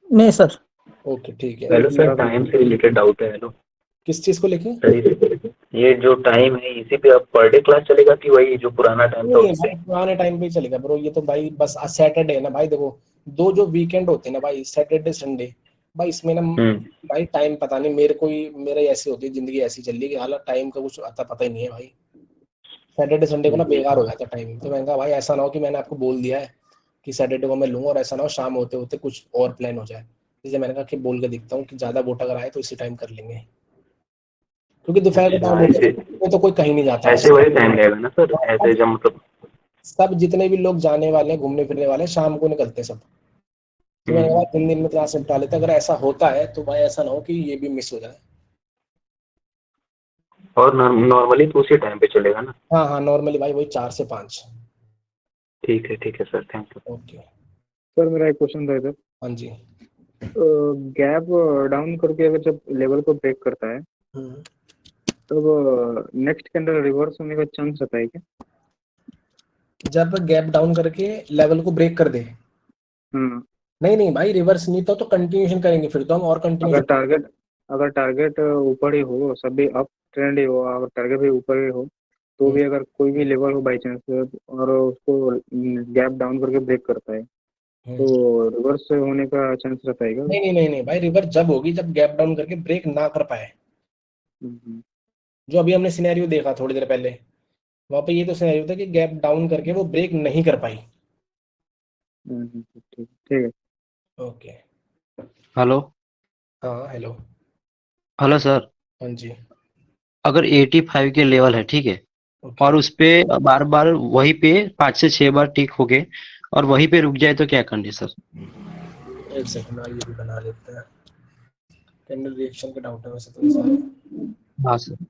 Speaker 5: नहीं सर।
Speaker 1: ओके ठीक है।
Speaker 6: हेलो सर, टाइम से रिलेटेड डाउट है। हेलो
Speaker 1: किस चीज को लेके?
Speaker 6: सर, ये जो टाइम है इसी पे अब पर डे क्लास चलेगा कि वही जो पुराना टाइम था
Speaker 1: नहीं
Speaker 6: उससे?
Speaker 1: भाई, पुराने टाइम पे ही चलेगा ब्रो, ये तो भाई बस सैटरडे है ना भाई, देखो दो जो वीकेंड होते हैं ना भाई, सैटरडे संडे, भाई इसमें ना भाई टाइम पता नहीं, मेरे को ही मेरे ऐसी होती है जिंदगी, ऐसी चल रही है कि हालांकि टाइम का कुछ आता पता ही नहीं है भाई। सैटरडे संडे को ना बेकार हो जाता है टाइम, तो मैंने कहा भाई ऐसा ना हो कि मैंने आपको बोल दिया है कि सैटरडे को मैं लूंगा और ऐसा ना हो शाम होते होते कुछ और प्लान हो जाए, इसलिए मैंने कहा कि बोल के दिखता हूँ कि ज्यादा वोट अगर आए तो इसी टाइम कर लेंगे, क्योंकि दोपहर के टाइम
Speaker 6: ऐसे
Speaker 1: में तो कोई कहीं नहीं जाता है।
Speaker 6: ऐसे वही टाइम रहेगा ना सर, ऐसे जब मतलब?
Speaker 1: सब जितने भी लोग जाने वाले हैं घूमने फिरने वाले हैं शाम को निकलते हैं सब, तो मैंने कहा दिन में क्लास निपटा लेते, अगर ऐसा होता है तो भाई ऐसा ना हो कि ये भी मिस हो जाए।
Speaker 6: और नॉर्मली तो उसी टाइम पे चलेगा ना?
Speaker 1: हाँ हाँ, नॉर्मली भाई वही 4 से 5।
Speaker 6: ठीक है sir, thank you.
Speaker 1: Okay.
Speaker 2: Sir मेरा एक क्वेश्चन था इधर।
Speaker 1: हाँ जी।
Speaker 2: गैप डाउन करके अगर जब लेवल को ब्रेक करता है तब नेक्स्ट कैंडल रिवर्स होने का चांस रहता है क्या?
Speaker 1: जब गैप डाउन करके लेवल को ब्रेक कर दे? नहीं नहीं भाई, रिवर्स नहीं तो कंटिन्यूशन करेंगे, फिर तो हम और कंटिन्यूशन।
Speaker 2: अगर टारगेट ऊपर ही हो, सभी अप ट्रेंड ही हो, अगर टारगेट भी ऊपर ही हो,
Speaker 7: तो भी अगर कोई भी लेवल हो बाई चांस और उसको गैप डाउन करके ब्रेक करता है तो रिवर्स होने का चांस रहता है क्या?
Speaker 1: नहीं नहीं नहीं नहीं भाई, रिवर्स जब होगी जब गैप डाउन करके ब्रेक ना कर पाए। जो अभी हमने सिनेरियो देखा थोड़ी देर पहले, वहां पे ये तो सिनेरियो था कि गैप डाउन करके वो ब्रेक नहीं कर पाई।
Speaker 7: ठीक ठीक है।
Speaker 1: ओके।
Speaker 8: हेलो।
Speaker 1: हाँ हेलो।
Speaker 8: Hello sir.
Speaker 1: हाँ जी।
Speaker 8: अगर 85 के लेवल है, ठीक है,
Speaker 1: ओके
Speaker 8: और उस पे बार बार वहीं पे 5 से 6 बार टिक हो गए और वहीं पे रुक जाए तो क्या करनी सर?
Speaker 1: एक सेकंड, ये भी बना लेते हैं। कैंडल रिएक्शन के डाउट है वैसे तो ये सारे।
Speaker 8: हाँ सर।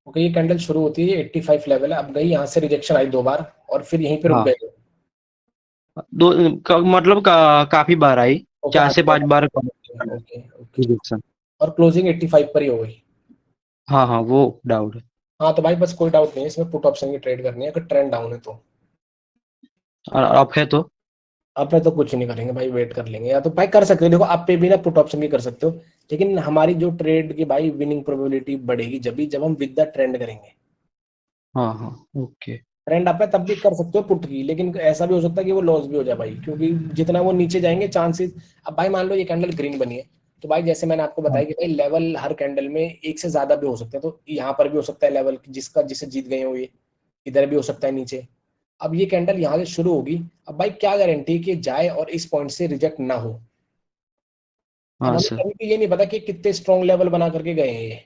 Speaker 1: ओके, ये कैंडल शुरू होती है 85 लेवल है, अब गई यहाँ से रिजेक्शन आई 2 बार और फिर यहीं पे रुक
Speaker 8: हाँ,
Speaker 1: गए।
Speaker 8: मतलब काफी बार आई,
Speaker 1: ओके
Speaker 8: 4 से 5 बार
Speaker 1: ओके ओके।
Speaker 8: रिजेक्शन।
Speaker 1: और क्लोजिंग 85 पर ही हो गई।
Speaker 8: हाँ हाँ, वो डाउट है।
Speaker 1: हाँ तो भाई बस कोई डाउट नहीं है इसमें, पुट ऑप्शन की ट्रेड करनी है अगर ट्रेंड डाउन है तो।
Speaker 8: और अप है तो?
Speaker 1: आप पे तो कुछ नहीं करेंगे भाई, वेट कर लेंगे, या तो भाई कर सकते हो, देखो आप पे भी ना पुट ऑप्शन की कर सकते हो, लेकिन हमारी जो ट्रेड की भाई विनिंग प्रोबेबिलिटी बढ़ेगी जब हम विद द ट्रेंड करेंगे।
Speaker 8: हाँ हाँ, ओके।
Speaker 1: ट्रेंड अप है तब भी कर सकते हो पुट की, लेकिन ऐसा भी हो सकता है कि वो लॉस भी हो जाए भाई, क्योंकि जितना वो नीचे जाएंगे चांसेस। अब भाई मान लो ये कैंडल ग्रीन बनी है, तो भाई जैसे मैंने आपको बताया कि भाई लेवल हर कैंडल में एक से ज्यादा भी हो सकते हैं, तो यहाँ पर भी हो सकता है लेवल जिसे जीत गए हो ये, इधर भी हो सकता है नीचे। अब ये कैंडल यहाँ से शुरू होगी, अब भाई क्या गारंटी कि जाए और इस पॉइंट से रिजेक्ट ना हो। अब
Speaker 8: हाँ
Speaker 1: हमें
Speaker 8: सर।
Speaker 1: कभी भी ये नहीं पता कि कितने स्ट्रॉन्ग लेवल बना करके गए हैं ये।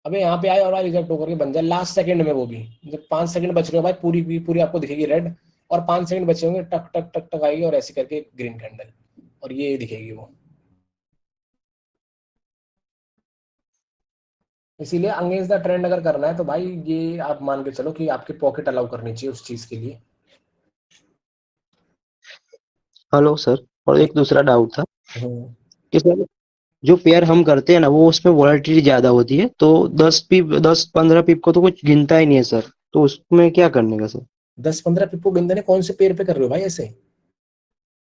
Speaker 1: अबे यहाँ पे आए और रिजेक्ट होकर के बन जाए लास्ट सेकंड में, वो भी जब 5 सेकंड बच रहे हो भाई, पूरी की पूरी आपको दिखेगी रेड, और 5 सेकंड बचे होंगे, टक टक टक टक आएगी और ऐसे करके ग्रीन कैंडल, और ये दिखेगी वो। इसीलिए अगेंस्ट द ट्रेंड अगर करना है तो भाई ये आप मान के चलो कि आपकी पॉकेट अलाउ करनी चाहिए उस चीज के लिए।
Speaker 8: हेलो सर, और एक दूसरा डाउट था
Speaker 1: हम्म।
Speaker 8: कि सर जो पेयर हम करते हैं ना, वो उसमें वॉलेटिलिटी ज्यादा होती है, तो 10-15 पिप को तो कुछ गिनता ही नहीं है सर, तो उसमें क्या करने का सर?
Speaker 1: 10-15 पिपो गिनने कौन से पेड़ पे कर रहे हो भाई ऐसे?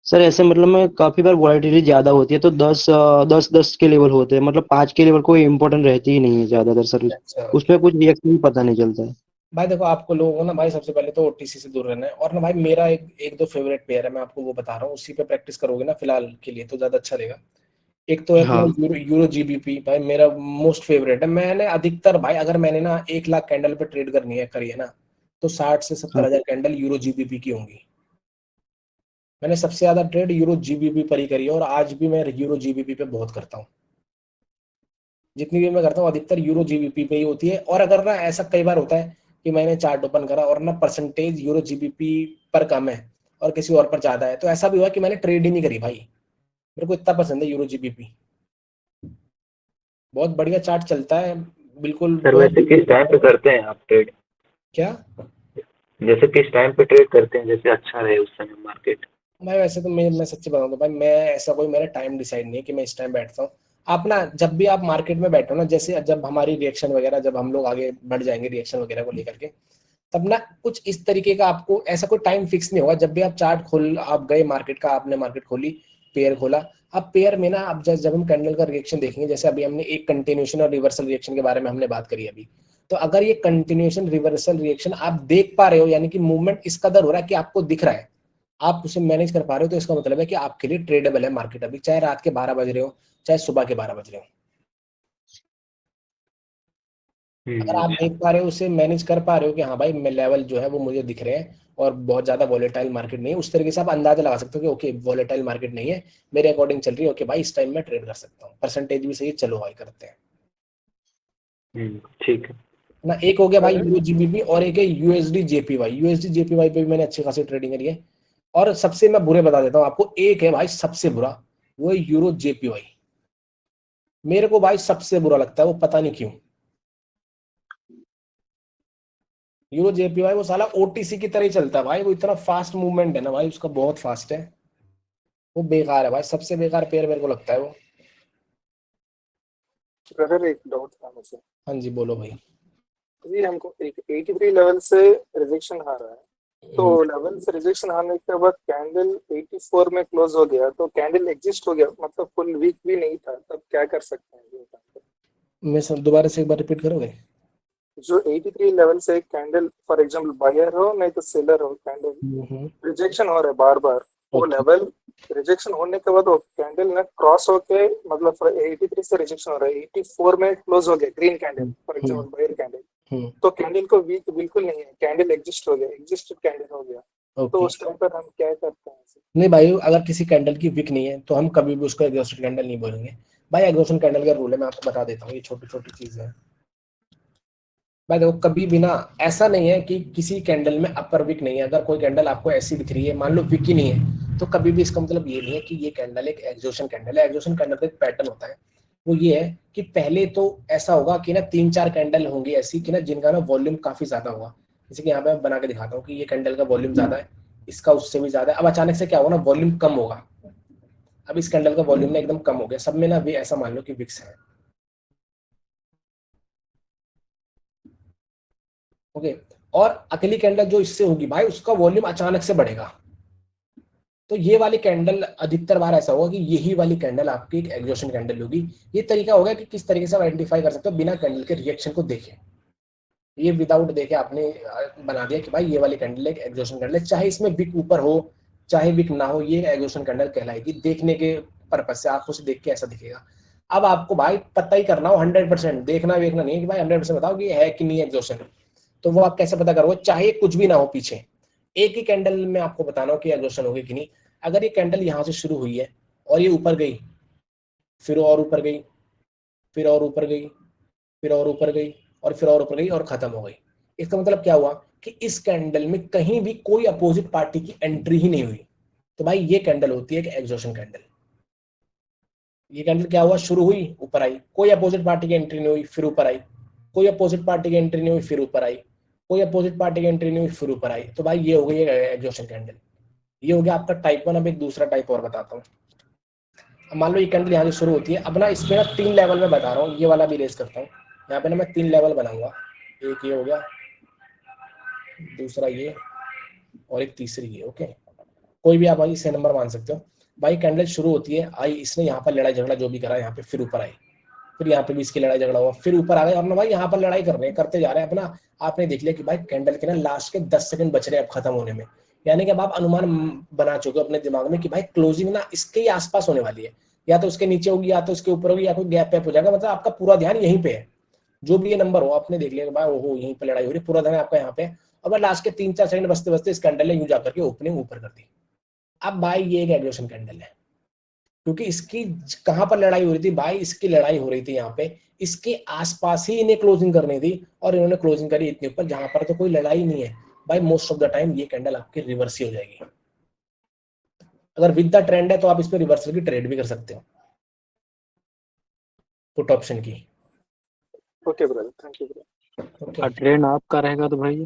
Speaker 8: सर ऐसे मतलब में काफी बार वॉलेटिलिटी ज्यादा होती है, तो 10-10 के लेवल होते हैं, मतलब 5 के लेवल कोई इंपॉर्टेंट रहती ही नहीं है ज्यादातर सर।
Speaker 1: अच्छा
Speaker 8: उसमें कुछ रिएक्शन भी पता नहीं चलता है।
Speaker 1: भाई देखो, आपको लोगों को ना भाई सबसे पहले तो ओटीसी से दूर रहना है, और ना भाई मेरा एक दो फेवरेट पेयर है, मैं आपको वो बता रहा हूँ, उसी पे प्रैक्टिस करोगे ना फिलहाल के लिए तो ज्यादा अच्छा रहेगा। एक तो है अपना
Speaker 8: हाँ।
Speaker 1: यूरो जीबीपी, भाई मेरा मोस्ट फेवरेट है। मैंने अधिकतर भाई, अगर मैंने ना 1 लाख कैंडल पे ट्रेड करी है ना, तो 60 से 70
Speaker 8: हाँ।
Speaker 1: हजार कैंडल यूरो जीबीपी की होंगी। मैंने सबसे ज्यादा ट्रेड यूरो जीबीपी पर ही करी है, और आज भी मैं यूरो जीबीपी पे बहुत करता हूँ। जितनी भी मैं करता हूँ अधिकतर यूरो जीबीपी पे ही होती है। और अगर ना ऐसा कई बार होता है कि मैंने चार्ट ओपन करा और ना परसेंटेज यूरो जीबीपी पर कम है और किसी और पर ज्यादा है, तो ऐसा भी हुआ कि मैंने ट्रेड ही नहीं करी भाई, मेरे को इतना पसंद है यूरो जीबीपी, बहुत बढ़िया चार्ट चलता है बिल्कुल।
Speaker 6: सर वैसे किस टाइम पे करते हैं आप ट्रेड?
Speaker 1: क्या
Speaker 6: जैसे किस टाइम पे ट्रेड करते हैं, जैसे अच्छा रहे उस समय मार्केट?
Speaker 1: भाई वैसे तो मैं सच्ची बताऊं तो भाई, मैं ऐसा कोई मेरा टाइम डिसाइड नहीं है कि मैं इस टाइम बैठता हूँ। आप ना जब भी आप मार्केट में बैठो ना, जैसे जब हमारी रिएक्शन वगैरह, जब हम लोग आगे बढ़ जाएंगे रिएक्शन वगैरह को लेकर के, तब ना कुछ इस तरीके का आपको ऐसा कोई टाइम फिक्स नहीं होगा। जब भी आप चार्ट खोल, आप गए मार्केट का, आपने मार्केट खोली, पेयर खोला, अब पेयर में ना, अब जब हम कैंडल का रिएक्शन देखेंगे, जैसे अभी हमने एक कंटिन्यूएशन और रिवर्सल रिएक्शन के बारे में हमने बात करी अभी, तो अगर ये कंटिन्यूएशन रिवर्सल रिएक्शन आप देख पा रहे हो, यानी कि मूवमेंट इस कदर हो रहा है कि आपको दिख रहा है, आप उसे मैनेज कर पा रहे हो, तो इसका मतलब है कि आपके लिए ट्रेडेबल है मार्केट, अभी चाहे रात के 12 बज रहे हो, चाहे सुबह के 12 बज रहे हो। अगर आप देख पा रहे हो, उसे मैनेज कर पा रहे हो कि हाँ भाई मैं लेवल जो है वो मुझे दिख रहे हैं और बहुत ज्यादा वॉलेटाइल मार्केट नहीं है, उस तरीके से आप अंदाजा लगा सकते हो कि ओके वॉलेटाइल मार्केट नहीं है, मेरे अकॉर्डिंग चल रही है, ओके भाई इस टाइम में ट्रेड कर सकता हूँ, परसेंटेज भी सही है, चलो भाई करते हैं
Speaker 6: ठीक है
Speaker 1: ना। एक हो गया भाई यूरो जीबीपी, और एक है यूएसडी जेपीवाई। यूएसडी जेपीवाई पे भी मैंने अच्छी खासी ट्रेडिंग करी है। और सबसे मैं बुरे बता देता हूँ आपको, एक है भाई सबसे बुरा, वो है यूरो जेपीवाई। मेरे को भाई सबसे बुरा लगता है वो, पता नहीं क्यों। यूरो जेपीवाई वो साला ओटीसी की तरह ही चलता है भाई, वो इतना फास्ट मूवमेंट है ना भाई उसका, बहुत फास्ट है, वो बेकार है भाई, सबसे बेकार पेयर मेरे को लगता है वो।
Speaker 2: ब्रदर एक डाउट था मुझे।
Speaker 1: हाँ जी बोलो भाई।
Speaker 2: जी हमको एक 83 लेवल से रिजेक्शन आ रहा है, तो लेवल से रिजेक्शन आने के बाद कैंडल 84 में क्लोज हो गया, तो कैंडल एग्जिस्ट हो गया, मतलब फुल वीक भी नहीं था, तब क्या कर सकते हैं?
Speaker 1: मैं दोबारा से एक बार रिपीट करोगे?
Speaker 2: जो 83 लेवल से कैंडल फॉर एग्जांपल बायर हो नहीं तो सेलर हो, कैंडल रिजेक्शन हो रहा है बार बार, वो लेवल रिजेक्शन होने के बाद वो कैंडल ना क्रॉस होके मतलब 83 से रिजेक्शन हो रहा है, 84 में क्लोज हो गया green candle for example buyer candle, तो कैंडल को वीक बिल्कुल नहीं है, कैंडल एग्जिस्ट हो गया, एग्जिस्टेड कैंडल हो गया, तो उस टाइम पर हम क्या करते हैं?
Speaker 1: नहीं भाई, अगर किसी कैंडल की विक नहीं है तो हम कभी भी उसको एग्जॉस्टेड कैंडल नहीं बोलेंगे भाई। एग्जॉस्टेड कैंडल का रूल है, मैं आपको बता देता हूँ, ये छोटी छोटी चीजें हैं भाई। देखो कभी भी ना ऐसा नहीं है कि किसी कैंडल में अपर विक नहीं है। अगर कोई कैंडल आपको ऐसी दिख रही है, मान लो विक ही नहीं है, तो कभी भी इसका मतलब ये नहीं है कि ये कैंडल एक एग्जॉस्शन कैंडल है। एग्जॉस्शन कैंडल का एक पैटर्न होता है, वो ये है कि पहले तो ऐसा होगा कि ना 3-4 कैंडल होंगी ऐसी कि ना जिनका ना वॉल्यूम काफी ज्यादा होगा। जैसे कि यहाँ पे मैं बना के दिखाता हूँ कि ये कैंडल का वॉल्यूम ज्यादा है, इसका उससे भी ज्यादा है। अब अचानक से क्या होगा ना, वॉल्यूम कम होगा। अब इस कैंडल का वॉल्यूम ना एकदम कम हो गया, सब में ना भी ऐसा मान लो कि विक्स है। ओके, और अकेली कैंडल जो इससे होगी भाई, उसका वॉल्यूम अचानक से बढ़ेगा। तो ये वाली कैंडल अधिकतर बार ऐसा होगा कि यही वाली कैंडल आपकी एक एग्जॉस्शन कैंडल होगी। ये तरीका होगा कि किस तरीके से आप आइडेंटिफाई कर सकते हो बिना कैंडल के रिएक्शन को देखे। ये विदाउट देखे आपने बना दिया कि भाई ये वाली कैंडल एक एग्जॉस्शन कैंडल है, चाहे इसमें विक ऊपर हो चाहे विक ना हो, ये एग्जॉस्शन कैंडल कहलाएगी। देखने के पर्पज से आंखों से देख के ऐसा दिखेगा। अब आपको भाई पता ही करना हो 100%, देखना वेखना नहीं है कि भाई 100% बताओ कि है कि नहीं एग्जॉस्शन। तो वो आप कैसे पता करोगे, चाहे कुछ भी ना हो पीछे, एक ही कैंडल में आपको बताना हो कि एग्जॉस्शन होगी कि नहीं। अगर ये कैंडल यहाँ से शुरू हुई है और ये ऊपर गई, फिर और ऊपर गई, फिर और ऊपर गई, फिर और ऊपर गई, और फिर और ऊपर गई और खत्म हो गई, इसका मतलब क्या हुआ कि इस कैंडल में कहीं भी कोई अपोजिट पार्टी की एंट्री ही नहीं हुई। तो भाई ये कैंडल होती है एक एग्जॉस्शन कैंडल। ये कैंडल क्या हुआ, शुरू हुई ऊपर आई, कोई अपोजिट पार्टी की एंट्री नहीं हुई, फिर ऊपर आई, कोई अपोजिट पार्टी की एंट्री नहीं हुई, फिर ऊपर आई, कोई अपोजिट पार्टी की एंट्री नहीं हुई, फिर ऊपर आई। तो भाई ये हो गई एग्जॉस्शन कैंडल। ये हो गया आपका टाइप 1। अब एक दूसरा टाइप और बताता हूँ। अब मान लो ये कैंडल यहाँ से शुरू होती है। अब ना इसमें ना 3 लेवल में बता रहा हूँ, ये वाला भी रेस करता हूँ। यहाँ पे ना मैं 3 लेवल बनाऊंगा, एक ये हो गया, दूसरा ये, और एक तीसरी ये। ओके, कोई भी आप भाई इसे नंबर मान सकते हो। भाई कैंडल शुरू होती है, आई, इसने यहाँ पर लड़ाई झगड़ा जो भी करा यहाँ पे, फिर ऊपर आई, फिर यहाँ पे भी इसकी लड़ाई झगड़ा हुआ, फिर ऊपर आ गए, और ना भाई यहाँ पर लड़ाई कर रहे हैं, करते जा रहे हैं अपना। आपने देख लिया कि भाई कैंडल के ना लास्ट के 10 सेकंड बच रहे हैं अब खत्म होने में, यानी कि अब आप अनुमान बना चुके हो अपने दिमाग में कि भाई क्लोजिंग ना इसके ही आसपास होने वाली है, या तो उसके नीचे होगी, या तो उसके ऊपर होगी, या कोई गैप वैप हो जाएगा। मतलब आपका पूरा ध्यान यहीं पे है, जो भी ये नंबर हो आपने देख लिया भाई ओहो यहीं पे लड़ाई हो रही है, पूरा ध्यान आपका यहाँ पे है। और भाई लास्ट के 3-4 सेकंड बचते बचते इस कैंडल ने यूं जाकर के ओपनिंग ऊपर कर दी। अब भाई ये एक एग्जॉस्शन कैंडल है, क्योंकि इसकी कहां पर लड़ाई हो रही थी भाई, इसकी लड़ाई हो रही थी यहाँ पे, इसके आसपास ही इन्हें क्लोजिंग करनी थी, और इन्होंने क्लोजिंग करी इतने ऊपर जहां पर तो कोई लड़ाई नहीं है। भाई मोस्ट ऑफ द टाइम ये कैंडल आपकी रिवर्स ही हो जाएगी। अगर विद द ट्रेंड है तो आप इस पर रिवर्सल की ट्रेड भी कर सकते हो, पुट ऑप्शन की।
Speaker 2: Okay brother, thank you brother.
Speaker 1: Okay
Speaker 3: trend आपका रहेगा तो भाई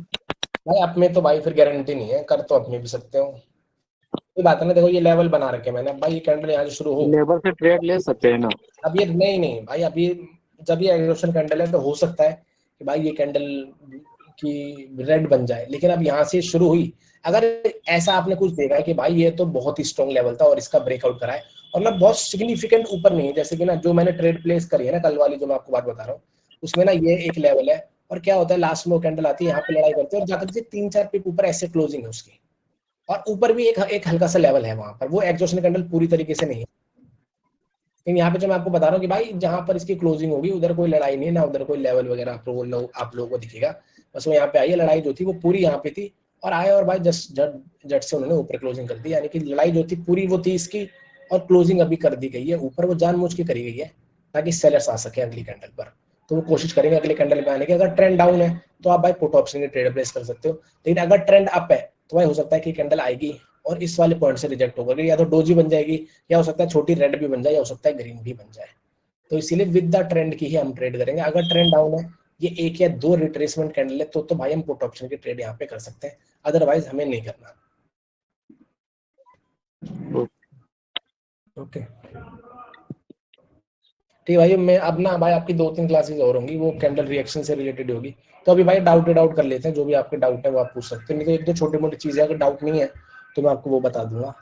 Speaker 1: भाई अपने तो भाई फिर गारंटी नहीं है, कर तो अपने भी सकते हो, कोई बात नहीं। देखो ये लेवल बना रखे मैंने, भाई ये कैंडल यहाँ से शुरू हो,
Speaker 3: लेबर से ट्रेड ले सकते हैं ना।
Speaker 1: अब ये नहीं भाई, अब ये जब ये एग्जॉस्शन कैंडल है तो हो सकता है कि भाई ये कैंडल की रेड बन जाए, लेकिन अब यहाँ से शुरू हुई, अगर ऐसा आपने कुछ देखा है कि भाई ये तो बहुत ही स्ट्रॉन्ग लेवल था और इसका ब्रेकआउट करा है, और ना बहुत सिग्निफिकेंट ऊपर नहीं है, जैसे कि ना जो मैंने ट्रेड प्लेस करी है ना कल वाली, जो मैं आपको बात बता रहा हूँ, उसमें ना ये एक लेवल है, और क्या होता है लास्ट में वो कैंडल आती है, यहाँ पे लड़ाई करती है और जाकर से 3-4 पिप ऊपर ऐसे क्लोजिंग है उसकी, और ऊपर भी एक हल्का सा लेवल है वहां पर। वो एग्जॉस्शन कैंडल पूरी तरीके से नहीं है, लेकिन यहाँ पे जो मैं आपको बता रहा हूँ कि भाई जहां पर इसकी क्लोजिंग होगी उधर कोई लड़ाई नहीं है ना, उधर कोई लेवल वगैरह आप लोगों को दिखेगा। बस वो यहाँ पे आई है, लड़ाई जो थी वो पूरी यहाँ पे थी, और आए और भाई जस्ट जट से उन्होंने ऊपर क्लोजिंग कर दी, यानी कि लड़ाई जो थी पूरी वो थी इसकी, और क्लोजिंग अभी कर दी गई है ऊपर, वो जानबूझ के करी गई है ताकि सेलर्स आ सके अगली कैंडल पर। तो वो कोशिश करेंगे अगले कैंडल पे आने की। अगर ट्रेंड डाउन है तो आप भाई पुट ऑप्शन की ट्रेड प्लेस कर सकते हो, लेकिन अगर ट्रेंड अप है तो भाई हो सकता है कि कैंडल आएगी और इस वाले पॉइंट से रिजेक्ट होकर या तो डोजी बन जाएगी, या हो सकता है छोटी रेड भी बन जाए, या हो सकता है ग्रीन भी बन जाए। तो इसीलिए विद द ट्रेंड की ही हम ट्रेड करेंगे। अगर ट्रेंड डाउन है, ये 1 या 2 रिट्रेसमेंट कैंडल है, तो भाई हम पुट ऑप्शन की ट्रेड यहाँ पे कर सकते हैं, अदरवाइज हमें नहीं करना। ओके ठीक भाई, मैं अब ना भाई आपकी 2-3 क्लासेस और होंगी, वो कैंडल रिएक्शन से रिलेटेड होगी, तो अभी भाई डाउट कर लेते हैं, जो भी आपके डाउट है वो आप पूछ सकते हैं, नहीं तो 1-2 छोटी मोटी चीजें अगर डाउट नहीं है तो मैं आपको वो बता दूंगा।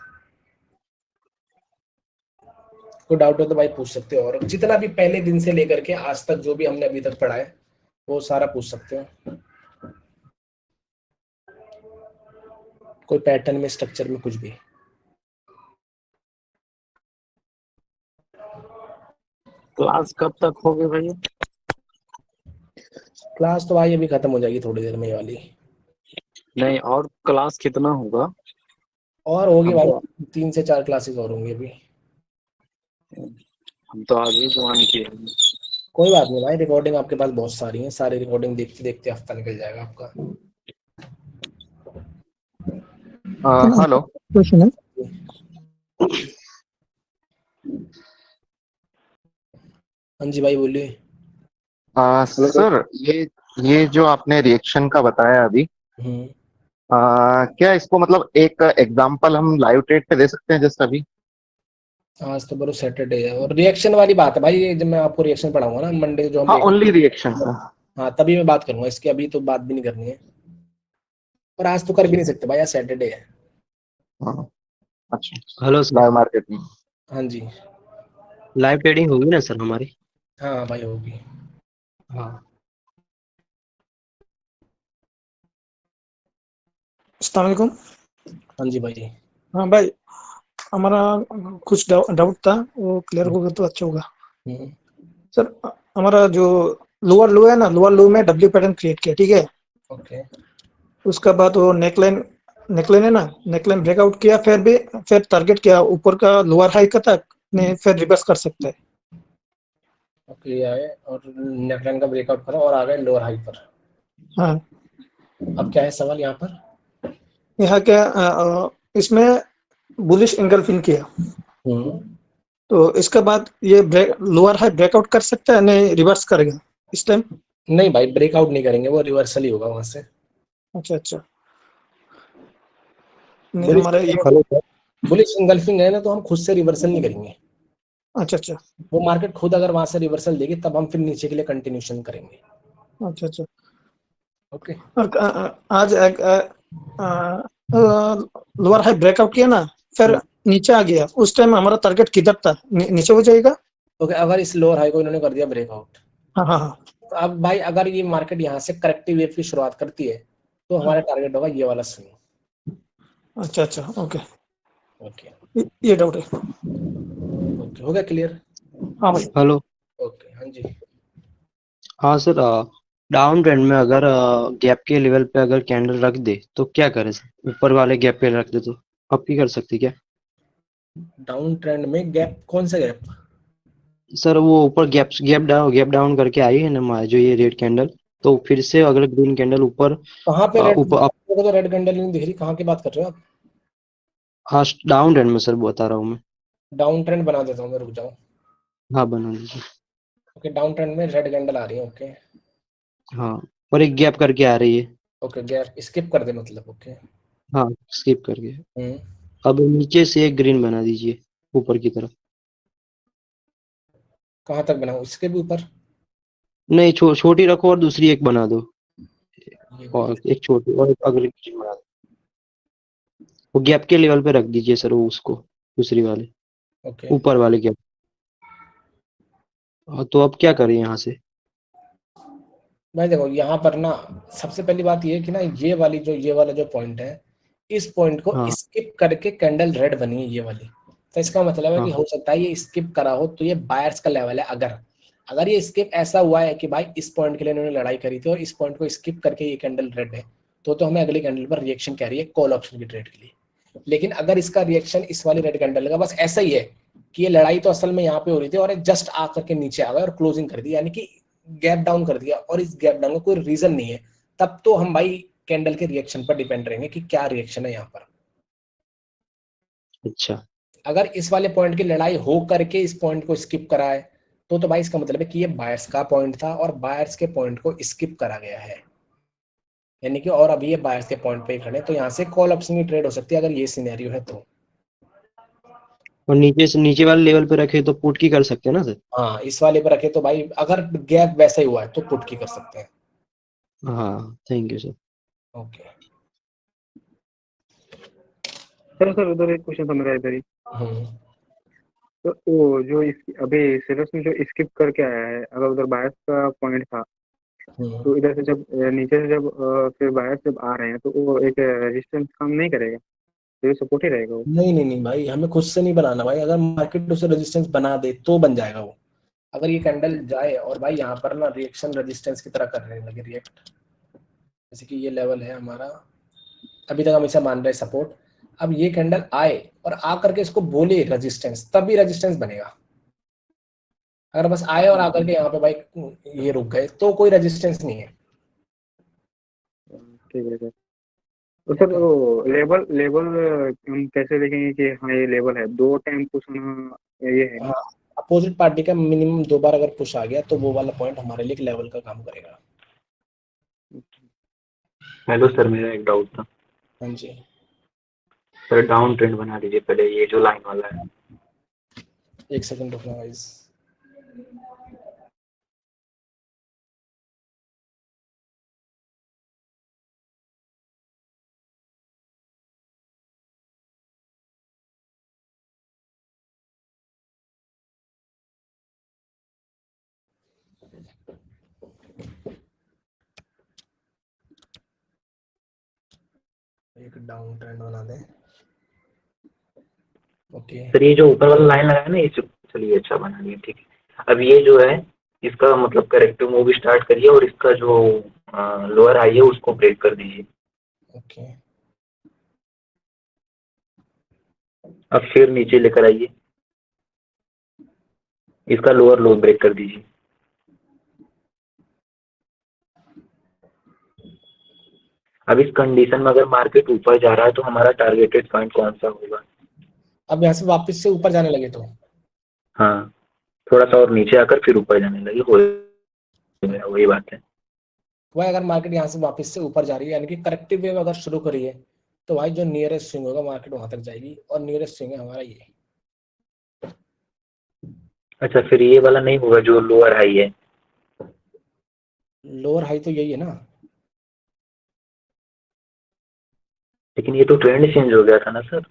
Speaker 1: कोई डाउट हो तो भाई पूछ सकते हो, और जितना भी पहले दिन से लेकर के आज तक जो भी हमने अभी तक पढ़ा है वो सारा पूछ सकते हो, कोई पैटर्न में, स्ट्रक्चर में, कुछ भी।
Speaker 3: क्लास कब तक होगी भैया?
Speaker 1: क्लास तो भाई अभी खत्म हो जाएगी थोड़ी देर में ये वाली।
Speaker 3: नहीं, और क्लास कितना होगा?
Speaker 1: और होगी
Speaker 3: हम
Speaker 1: भाई
Speaker 3: तो
Speaker 1: 3 से 4 क्लासेस और होंगी अभी।
Speaker 3: हम तो आज ही ज्वाइन किए हैं।
Speaker 1: कोई बात नहीं भाई, रिकॉर्डिंग आपके पास बहुत सारी है, सारी रिकॉर्डिंग देखते देखते हफ्ता निकल जाएगा आपका।
Speaker 4: हेलो।
Speaker 5: क्वेश्चन है।
Speaker 1: हाँ जी भाई बोलिए।
Speaker 4: सर, ये जो आपने रिएक्शन का बताया अभी,
Speaker 1: हम्म।
Speaker 4: क्या इसको मतलब एक एग्जांपल हम लाइव ट्रेड पे दे सकते हैं जैसे अभी?
Speaker 1: आज तो बरो सैटरडे है और रिएक्शन वाली बात है भाई, ये जब मैं आपको रिएक्शन पढ़ाऊंगा ना मंडे जो हम
Speaker 4: हाँ, ओनली रिएक्शन सर।
Speaker 1: हाँ तभी मैं बात करूंगा इसकी, अभी तो बात भी नहीं करनी है। और आज तो कर भी नहीं सकते भाई, आज सैटरडे है।
Speaker 4: हाँ, अच्छा।
Speaker 8: हेलो सर,
Speaker 4: लाइव मार्केट में।
Speaker 1: हाँ जी।
Speaker 8: लाइव ट्रेडिंग होगी ना सर हमारी?
Speaker 1: हाँ भाई होगी।
Speaker 8: हाँ।
Speaker 5: अस्सलाम वालेकुम।
Speaker 1: हाँ जी भाई।
Speaker 5: हाँ भाई, हमारा कुछ डाउट था, वो क्लियर होगा तो अच्छा होगा।
Speaker 1: हम्म।
Speaker 5: सर, हमारा जो लोअर लो है ना, लोअर लो में डब्ल्यू पैटर्न क्रिएट किया, ठीक है।
Speaker 1: ओके।
Speaker 5: उसका बाद वो नेकलाइन है ना, नेकलाइन ब्रेकआउट किया, फिर टारगेट किया ऊपर का लोअर हाई का तक ने, फिर रिवर्स कर सकता है।
Speaker 1: ओके आए और नेकलाइन का ब्रेकआउट करा और आ गए लोअर हाई पर।
Speaker 5: हाँ,
Speaker 1: अब क्या है सवाल यहाँ पर?
Speaker 5: यहाँ क्या इसमें बुलिश एंगल्फिंग किया,
Speaker 1: हम्म।
Speaker 5: तो इसके बाद ये लोअर हाई ब्रेकआउट कर सकता है, नहीं रिवर्स करेगा इस टाइम?
Speaker 1: नहीं भाई ब्रेकआउट नहीं करेंगे, वो रिवर्सल ही होगा वहां से।
Speaker 5: अच्छा अच्छा, नहीं
Speaker 1: बुलिश
Speaker 5: हमारा ये
Speaker 1: बुलिश इंगल्फिंग है ना, तो हम खुद से रिवर्सल नहीं करेंगे।
Speaker 5: अच्छा अच्छा
Speaker 1: वो मार्केट खुद अगर वहां से रिवर्सल देगी तब हम फिर नीचे के लिए कंटिन्यूशन करेंगे।
Speaker 5: अच्छा अच्छा।
Speaker 1: ओके।
Speaker 5: और आज लोअर हाई ब्रेकआउट किया ना, फिर नीचे आ गया, उस टाइम हमारा टारगेट किधर था, नीचे हो जाएगा?
Speaker 1: ओके, अगर इस लोअर हाई को इन्होंने कर दिया ब्रेकआउट,
Speaker 5: हाँ हाँ हाँ
Speaker 1: तो अब भाई अगर ये मार्केट यहाँ से करेक्टिव वेव की शुरुआत करती है तो हमारा टारगेट होगा ये वाला स्विंग।
Speaker 5: अच्छा अच्छा, ओके,
Speaker 1: ओके।
Speaker 5: ये डाउट है।
Speaker 1: ओके हो गया क्लियर?
Speaker 5: हाँ भाई।
Speaker 8: हेलो।
Speaker 1: ओके हाँ जी।
Speaker 8: हाँ सर, डाउन ट्रेंड में अगर गैप के लेवल पे अगर कैंडल रख दे तो क्या करें सर? ऊपर वाले गैप पे रख दे तो अब की कर सकती क्या?
Speaker 1: डाउन ट्रेंड में गैप, कौन सा गैप?
Speaker 8: सर वो ऊपर गैप डाउन करके आई है ना जो ये रेड कैंडल, तो फिर से अगर ग्रीन कैंडल ऊपर
Speaker 1: कहाँ पे रेड?
Speaker 8: ऊपर
Speaker 1: तो रेड कैंडल नहीं दिख रही, कहाँ की बात कर रहे हो आप?
Speaker 8: हाँ, डाउन ट्रेंड में सर बता रहा हूँ मैं।
Speaker 1: डाउन ट्रेंड बना देता हूँ मैं, रुक जाओ।
Speaker 8: हाँ, बना लीजिए।
Speaker 1: ओके, डाउन ट्रेंड में रेड कैंडल आ रही है। ओके।
Speaker 8: हाँ, और एक गैप करके आ रही है।
Speaker 1: ओके गैप स्किप कर दे मतलब। ओके।
Speaker 8: हाँ, स्किप करके।
Speaker 1: हम्म।
Speaker 8: अब नीचे से एक ग्रीन बना दीजिए ऊपर की तरफ।
Speaker 1: कहाँ तक बनाऊँ, इसके भी ऊपर?
Speaker 8: नहीं, छोटी रखो और दूसरी एक बना दो,
Speaker 1: ये भी।
Speaker 8: और एक छोटी और एक अगली ग्रीन बना दो। वो गैप के लेवल पे रख दीजिए सर, वो उसको दूसरी वाले
Speaker 1: ओके
Speaker 8: ऊपर वाले गैप। तो अब क्या करें यहाँ से?
Speaker 1: भाई देखो यहाँ पर ना, सबसे पहली बात ये है कि ना ये वाला जो पॉइंट है, इस पॉइंट को
Speaker 8: हाँ
Speaker 1: स्किप करके कैंडल रेड बनी है ये वाली। तो इसका मतलब है कि
Speaker 8: हाँ
Speaker 1: हो सकता है ये स्किप करा हो, तो ये बायर्स का लेवल है। अगर अगर ये स्किप ऐसा हुआ है कि भाई इस पॉइंट के लिए इन्होंने लड़ाई करी थी और इस पॉइंट को स्किप करके ये कैंडल रेड है, तो हमें अगली कैंडल पर रिएक्शन क्या रही है, कॉल ऑप्शन की ट्रेड के लिए। लेकिन अगर इसका रिएक्शन इस वाली रेड कैंडल का बस ऐसा ही है कि ये लड़ाई तो असल में यहाँ पे हो रही थी और जस्ट आकर के नीचे आ गया और क्लोजिंग कर दी, यानी कि गैप डाउन कर दिया, और इस गैप डाउन का कोई रीजन नहीं है, तब तो हम भाई कैंडल के रिएक्शन पर डिपेंड रहेंगे कि क्या रिएक्शन है यहाँ पर।
Speaker 8: अच्छा
Speaker 1: अगर इस वाले पॉइंट की लड़ाई हो करके इस पॉइंट को स्किप करा है, तो भाई इसका मतलब है कि ये बायर्स का पॉइंट था और बायर्स के पॉइंट को स्किप करा गया है, यानी कि और अभी ये बायर्स के पॉइंट पे ही खड़े, तो यहाँ से कॉल ऑप्शन की ट्रेड हो सकती है अगर ये सिनेरियो है तो।
Speaker 8: और नीचे से नीचे वाले लेवल पे रखे तो पुट की कर सकते हैं ना सर?
Speaker 1: हाँ इस वाले पे रखे तो भाई अगर गैप वैसा ही हुआ है तो पुट की कर सकते हैं।
Speaker 8: हाँ, thank you sir.
Speaker 1: Okay.
Speaker 7: Sir उधर एक क्वेश्चन था मेरा इधर ही।
Speaker 1: हम्म।
Speaker 7: तो वो जो अभी सिलेबस में जो स्किप करके आया है, अगर उधर बायस का पॉइंट था तो इधर से जब नीचे से जब फिर बायर्स जब आ रहे हैं तो वो एक रेजिस्टेंस काम नहीं करेगा, तो ये सपोर्ट ही रहेगा वो।
Speaker 1: नहीं नहीं नहीं भाई, हमें खुद से नहीं बनाना भाई, अगर मार्केट उसे रेजिस्टेंस बना दे तो बन जाएगा वो। अगर ये कैंडल जाए और भाई यहाँ पर ना रिएक्शन रेजिस्टेंस की तरह करने लगे रिएक्ट, जैसे कि ये लेवल है हमारा, अभी तक हम इसे मान रहे हैं सपोर्ट, अब ये कैंडल आए और आ करके इसको बोले रेजिस्टेंस, तभी रेजिस्टेंस बनेगा। अगर बस आए और आकर के यहाँ पे भाई ये रुक गए तो कोई रेजिस्टेंस नहीं है।
Speaker 7: ठीक है सर। तो सर वो लेवल लेवल हम कैसे देखेंगे कि हाँ ये लेवल है, 2 टाइम पुश होना ये है?
Speaker 1: हाँ, अपोजिट पार्टी का मिनिमम 2 बार अगर पुश आ गया तो वो वाला पॉइंट हमारे लिए एक लेवल का काम करेगा।
Speaker 6: हेलो सर, मेरा एक डाउट था
Speaker 1: हाँ जी
Speaker 6: सर। डाउन ट्रेंड बना दीजिए पहले, ये जो लाइन वाला है।
Speaker 1: 1 सेकंड रुकना गाइस। एक डाउन ट्रेंड बना दें। ओके
Speaker 6: सर ये जो ऊपर वाला लाइन लगा है ना, ये चलिए अच्छा बना दिया, ठीक है। अब ये जो है इसका मतलब करेक्टिव मूव स्टार्ट करिए और इसका जो लोअर हाई है उसको ब्रेक कर दीजिए।
Speaker 1: ओके
Speaker 6: अब फिर नीचे लेकर आइए, इसका लोअर लो ब्रेक कर दीजिए। अब इस कंडीशन में अगर मार्केट ऊपर जा रहा है तो हमारा टारगेटेड पॉइंट कौन सा होगा?
Speaker 1: अब यहाँ से वापस से ऊपर जाने लगे तो
Speaker 6: हाँ, थोड़ा सा और नीचे आकर फिर ऊपर जाने लगे, हो वही बात है।
Speaker 1: भाई अगर मार्केट यहाँ से वापस से ऊपर जा रही है यानी कि करेक्टिव वेव अगर शुरू करी है तो भाई जो नियरेस्ट स्विंग होगा मार्केट वहां तक जाएगी, और नियरेस्ट स्विंग है हमारा ये।
Speaker 6: अच्छा, फिर ये वाला नहीं होगा जो लोअर हाई है?
Speaker 1: लोअर हाई तो यही है ना।
Speaker 6: लेकिन ये तो ट्रेंड चेंज हो गया था ना सर।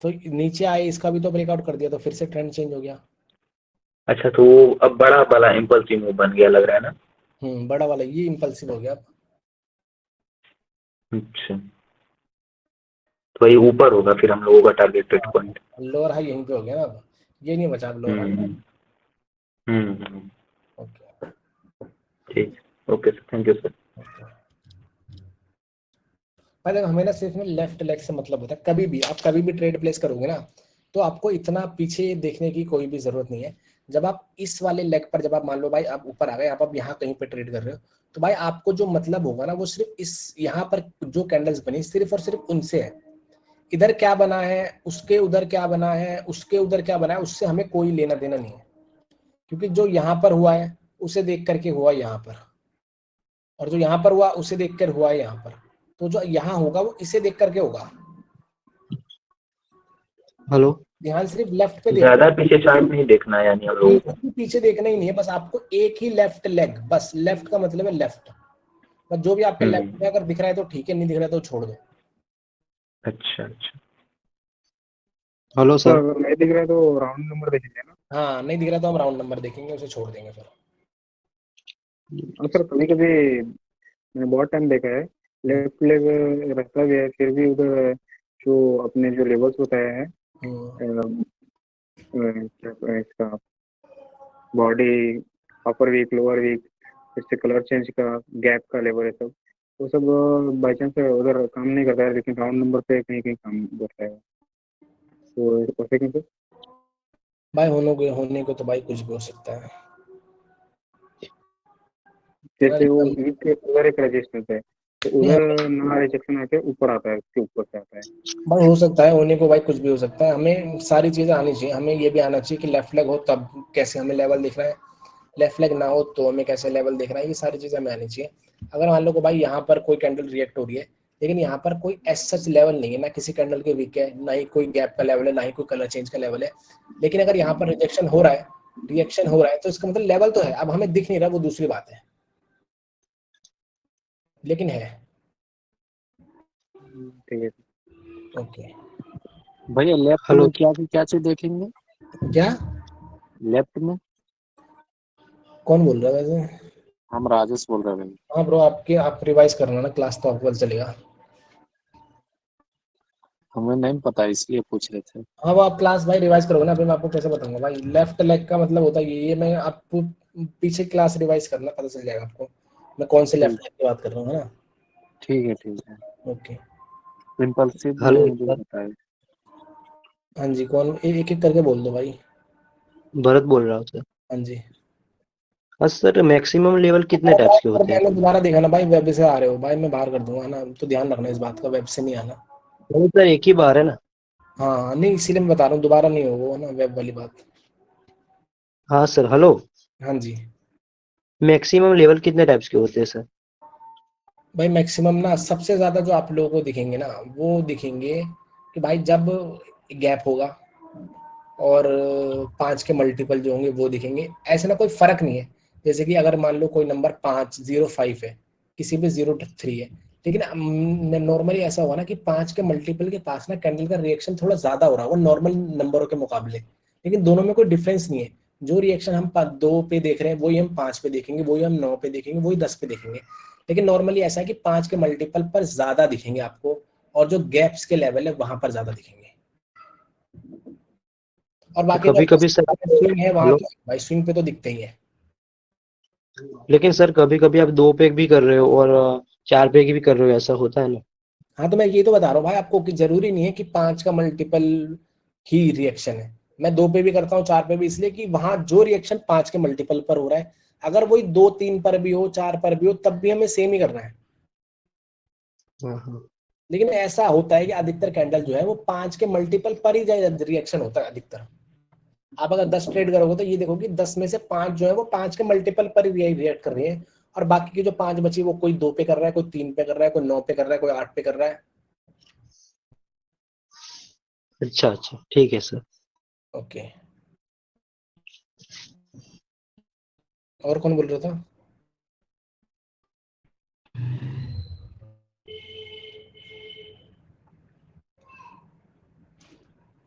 Speaker 1: तो नीचे आए, इसका भी तो ब्रेकआउट कर दिया तो फिर से ट्रेंड चेंज हो गया।
Speaker 6: अच्छा, तो वो अब बड़ा वाला इम्पल्सिव मूव बन गया लग रहा है ना।
Speaker 1: बड़ा वाला ये इम्पल्सिव हो गया अब।
Speaker 6: अच्छा, तो वही ऊपर होगा फिर हम लोगों का टारगेटेड पॉइंट।
Speaker 1: लोअर हाई यहीं पे हो गया ना, अब ये नहीं बचा अब लोअर हाई। ओके
Speaker 6: ठीक, okay sir, thank you sir.
Speaker 1: भाई देखो हमें ना सिर्फ ना लेफ्ट लेग से मतलब होता है, कभी भी आप कभी भी ट्रेड प्लेस करोगे ना तो आपको इतना पीछे देखने की कोई भी जरूरत नहीं है। जब आप इस वाले लेग पर, जब आप मान लो भाई आप ऊपर आ गए, आप यहाँ कहीं पे ट्रेड कर रहे हो, तो भाई आपको जो मतलब होगा ना वो सिर्फ इस यहाँ पर जो कैंडल्स बनी सिर्फ और सिर्फ उनसे है। इधर क्या बना है, उसके उधर क्या बना है, उसके उधर क्या बना है, उससे हमें कोई लेना देना नहीं है। क्योंकि जो यहाँ पर हुआ है उसे देख करके हुआ यहाँ पर, और जो यहाँ पर हुआ उसे देख कर हुआ है यहाँ पर, तो जो यहाँ होगा वो इसे देख करके होगा।
Speaker 8: हेलो।
Speaker 1: ध्यान सिर्फ लेफ्ट पे देखना
Speaker 6: ज्यादा पीछे चार्ट नहीं देखना है यानी हम लोगों को।
Speaker 1: है, पीछे देखना ही नहीं है, बस आपको एक ही लेफ्ट लेग, बस लेफ्ट का मतलब है लेफ्ट, बस जो भी आपके लेफ्ट में अगर दिख रहा है तो ठीक है, नहीं दिख रहा है तो छोड़ दो।
Speaker 6: अच्छा अच्छा,
Speaker 8: हेलो
Speaker 7: तो
Speaker 8: सर।
Speaker 7: अगर नहीं दिख रहा है तो राउंड नंबर देखेंगे ना।
Speaker 1: हाँ नहीं दिख रहा तो हम राउंड नंबर देखेंगे, उसे छोड़ देंगे फिर।
Speaker 7: हाँ सर, कभी कभी मैंने बहुत टाइम देखा है लेफ्ट लेग रहता भी है, फिर भी उधर जो अपने जो लेवल्स बताया है इसका body upper wick lower wick, इससे कलर चेंज का गैप का लेवल है सब, वो सब बाई चांस उधर काम नहीं करता है, लेकिन राउंड नंबर पे कहीं कहीं काम करता है। तो वैसे कैसे?
Speaker 1: भाई होने को तो भाई कुछ भी हो सकता है।
Speaker 7: जैसे वो वीक के उधर एक रेजिस्टेंस है तो
Speaker 1: नहीं
Speaker 7: उधर ना रिजेक्शन आके ऊपर आता है, उसके ऊपर से आता है।
Speaker 1: भाई हो सकता है, होने को भाई कुछ भी हो सकता है। हमें सारी चीजें आनी चाहिए, हमें ये भी आना चाहिए कि लेफ्ट लेग हो तब कैसे हमें लेवल दिख रहा है, लेफ्ट लेग ना हो तो हमें कैसे लेवल दिख रहा है, ये सारी चीजें हमें आनी चाहिए। अगर मान लो को भाई यहाँ पर कोई कैंडल रिएक्ट हो रही है लेकिन यहाँ पर कोई एज सच लेवल नहीं है, ना किसी कैंडल के वीक है, ना ही कोई गैप का लेवल है, ना ही कोई कलर चेंज का लेवल है, लेकिन अगर यहाँ पर रिजेक्शन हो रहा है, रिएक्शन हो रहा है तो इसका मतलब लेवल तो है। अब हमें दिख नहीं रहा वो दूसरी बात है, लेकिन है।
Speaker 7: ठीक है।
Speaker 1: ओके
Speaker 3: भैया लेफ्ट
Speaker 8: हेलो।
Speaker 3: में क्या चीज देखेंगे?
Speaker 1: क्या
Speaker 3: लेफ्ट में
Speaker 1: कौन बोल रहा है वैसे?
Speaker 3: हम राजेश बोल रहे हैं भाई।
Speaker 1: हाँ ब्रो, आप रिवाइज करना ना, क्लास तो आपको पता चलेगा।
Speaker 3: हमें नहीं पता इसलिए पूछ रहे थे।
Speaker 1: हाँ वो आप क्लास भाई रिवाइज करोगे ना, फिर मैं आपको कैसे बताऊंगा भाई। लेफ्ट लेग का मतलब होता है ये मैं आपको पीछे क्लास रिवाइज करना, पता चल जाएगा आपको मैं कौन से लेफ्ट लेग की बात कर रहा हूँ, है ना।
Speaker 3: ठीक है।
Speaker 1: ओके।
Speaker 3: इम्पल्सिव
Speaker 8: हेलो
Speaker 3: मुझे
Speaker 8: सर,
Speaker 3: बताए।
Speaker 1: हाँ जी, कौन एक एक करके बोल दो भाई।
Speaker 8: भरत बोल रहा हूँ सर।
Speaker 1: हाँ जी।
Speaker 8: हाँ सर, मैक्सिमम लेवल कितने
Speaker 1: अरे
Speaker 8: टाइप्स के
Speaker 1: भाई
Speaker 8: होते हैं?
Speaker 1: मैंने दोबारा देखा ना भाई, वेब से आ रहे हो भाई, मैं बाहर कर दूंगा ना, तो ध्यान रखना इस बात का, वेब से नहीं आना।
Speaker 8: नहीं सर, एक ही बार है ना।
Speaker 1: हाँ हाँ, नहीं इसीलिए मैं बता रहा हूँ, दोबारा नहीं हो वो ना वेब वाली बात।
Speaker 8: हाँ सर, हेलो।
Speaker 1: हाँ जी
Speaker 8: मैक्सिमम लेवल कितने टाइप्स के होते हैं सर?
Speaker 1: भाई, मैक्सिमम ना सबसे ज्यादा जो आप लोगों को दिखेंगे ना, वो दिखेंगे कि भाई जब गैप होगा और 5 के मल्टीपल जो होंगे वो दिखेंगे। ऐसे ना कोई फर्क नहीं है, जैसे कि अगर मान लो कोई नंबर 505 है, किसी पे 03 है, लेकिन नॉर्मली ऐसा होगा ना कि 5 के मल्टीपल के पास ना कैंडल का रिएक्शन थोड़ा ज्यादा हो रहा होगा नॉर्मल नंबरों के मुकाबले, लेकिन दोनों में कोई डिफरेंस नहीं है। जो रिएक्शन हम 2 पे देख रहे हैं वही हम 5 पे देखेंगे, वही हम 9 पे देखेंगे, वही 10 पे देखेंगे, लेकिन नॉर्मली ऐसा है कि 5 के मल्टीपल पर ज्यादा दिखेंगे आपको, और जो गैप्स के लेवल है वहां पर ज्यादा दिखेंगे। और
Speaker 8: तो
Speaker 1: बाकी
Speaker 8: कभी कभी सर,
Speaker 1: स्विंग है वहां
Speaker 8: हेलो,
Speaker 1: तो भाई स्विंग पे तो दिखते ही है।
Speaker 8: लेकिन सर कभी कभी आप 2 पे भी कर रहे हो और 4 पे की भी कर रहे हो, ऐसा होता है ना?
Speaker 1: हाँ तो मैं ये तो बता रहा हूँ भाई आपको कि जरूरी नहीं है कि 5 का मल्टीपल ही रिएक्शन है। मैं 2 पे भी करता हूँ, 4 पे भी, इसलिए कि वहां जो रिएक्शन 5 के मल्टीपल पर हो रहा है, अगर वही 2 3 पर भी हो, 4 पर भी हो, तब भी हमें सेम ही करना है।
Speaker 8: हाँ हाँ।
Speaker 1: लेकिन ऐसा होता है कि अधिकतर कैंडल जो है वो 5 के मल्टीपल पर ही रिएक्शन होता है अधिकतर। आप अगर 10 ट्रेड करोगे तो ये देखो कि 10 में से 5 जो है वो 5 के मल्टीपल पर ही रिएक्ट कर रही है, और बाकी की जो 5 बची वो कोई 2 पे कर रहा है, कोई 3 पे कर रहा है, कोई 9 पे कर रहा है, कोई 8 पे कर रहा है।
Speaker 8: अच्छा अच्छा, ठीक है सर।
Speaker 1: ओके। और कौन बोल रहा था?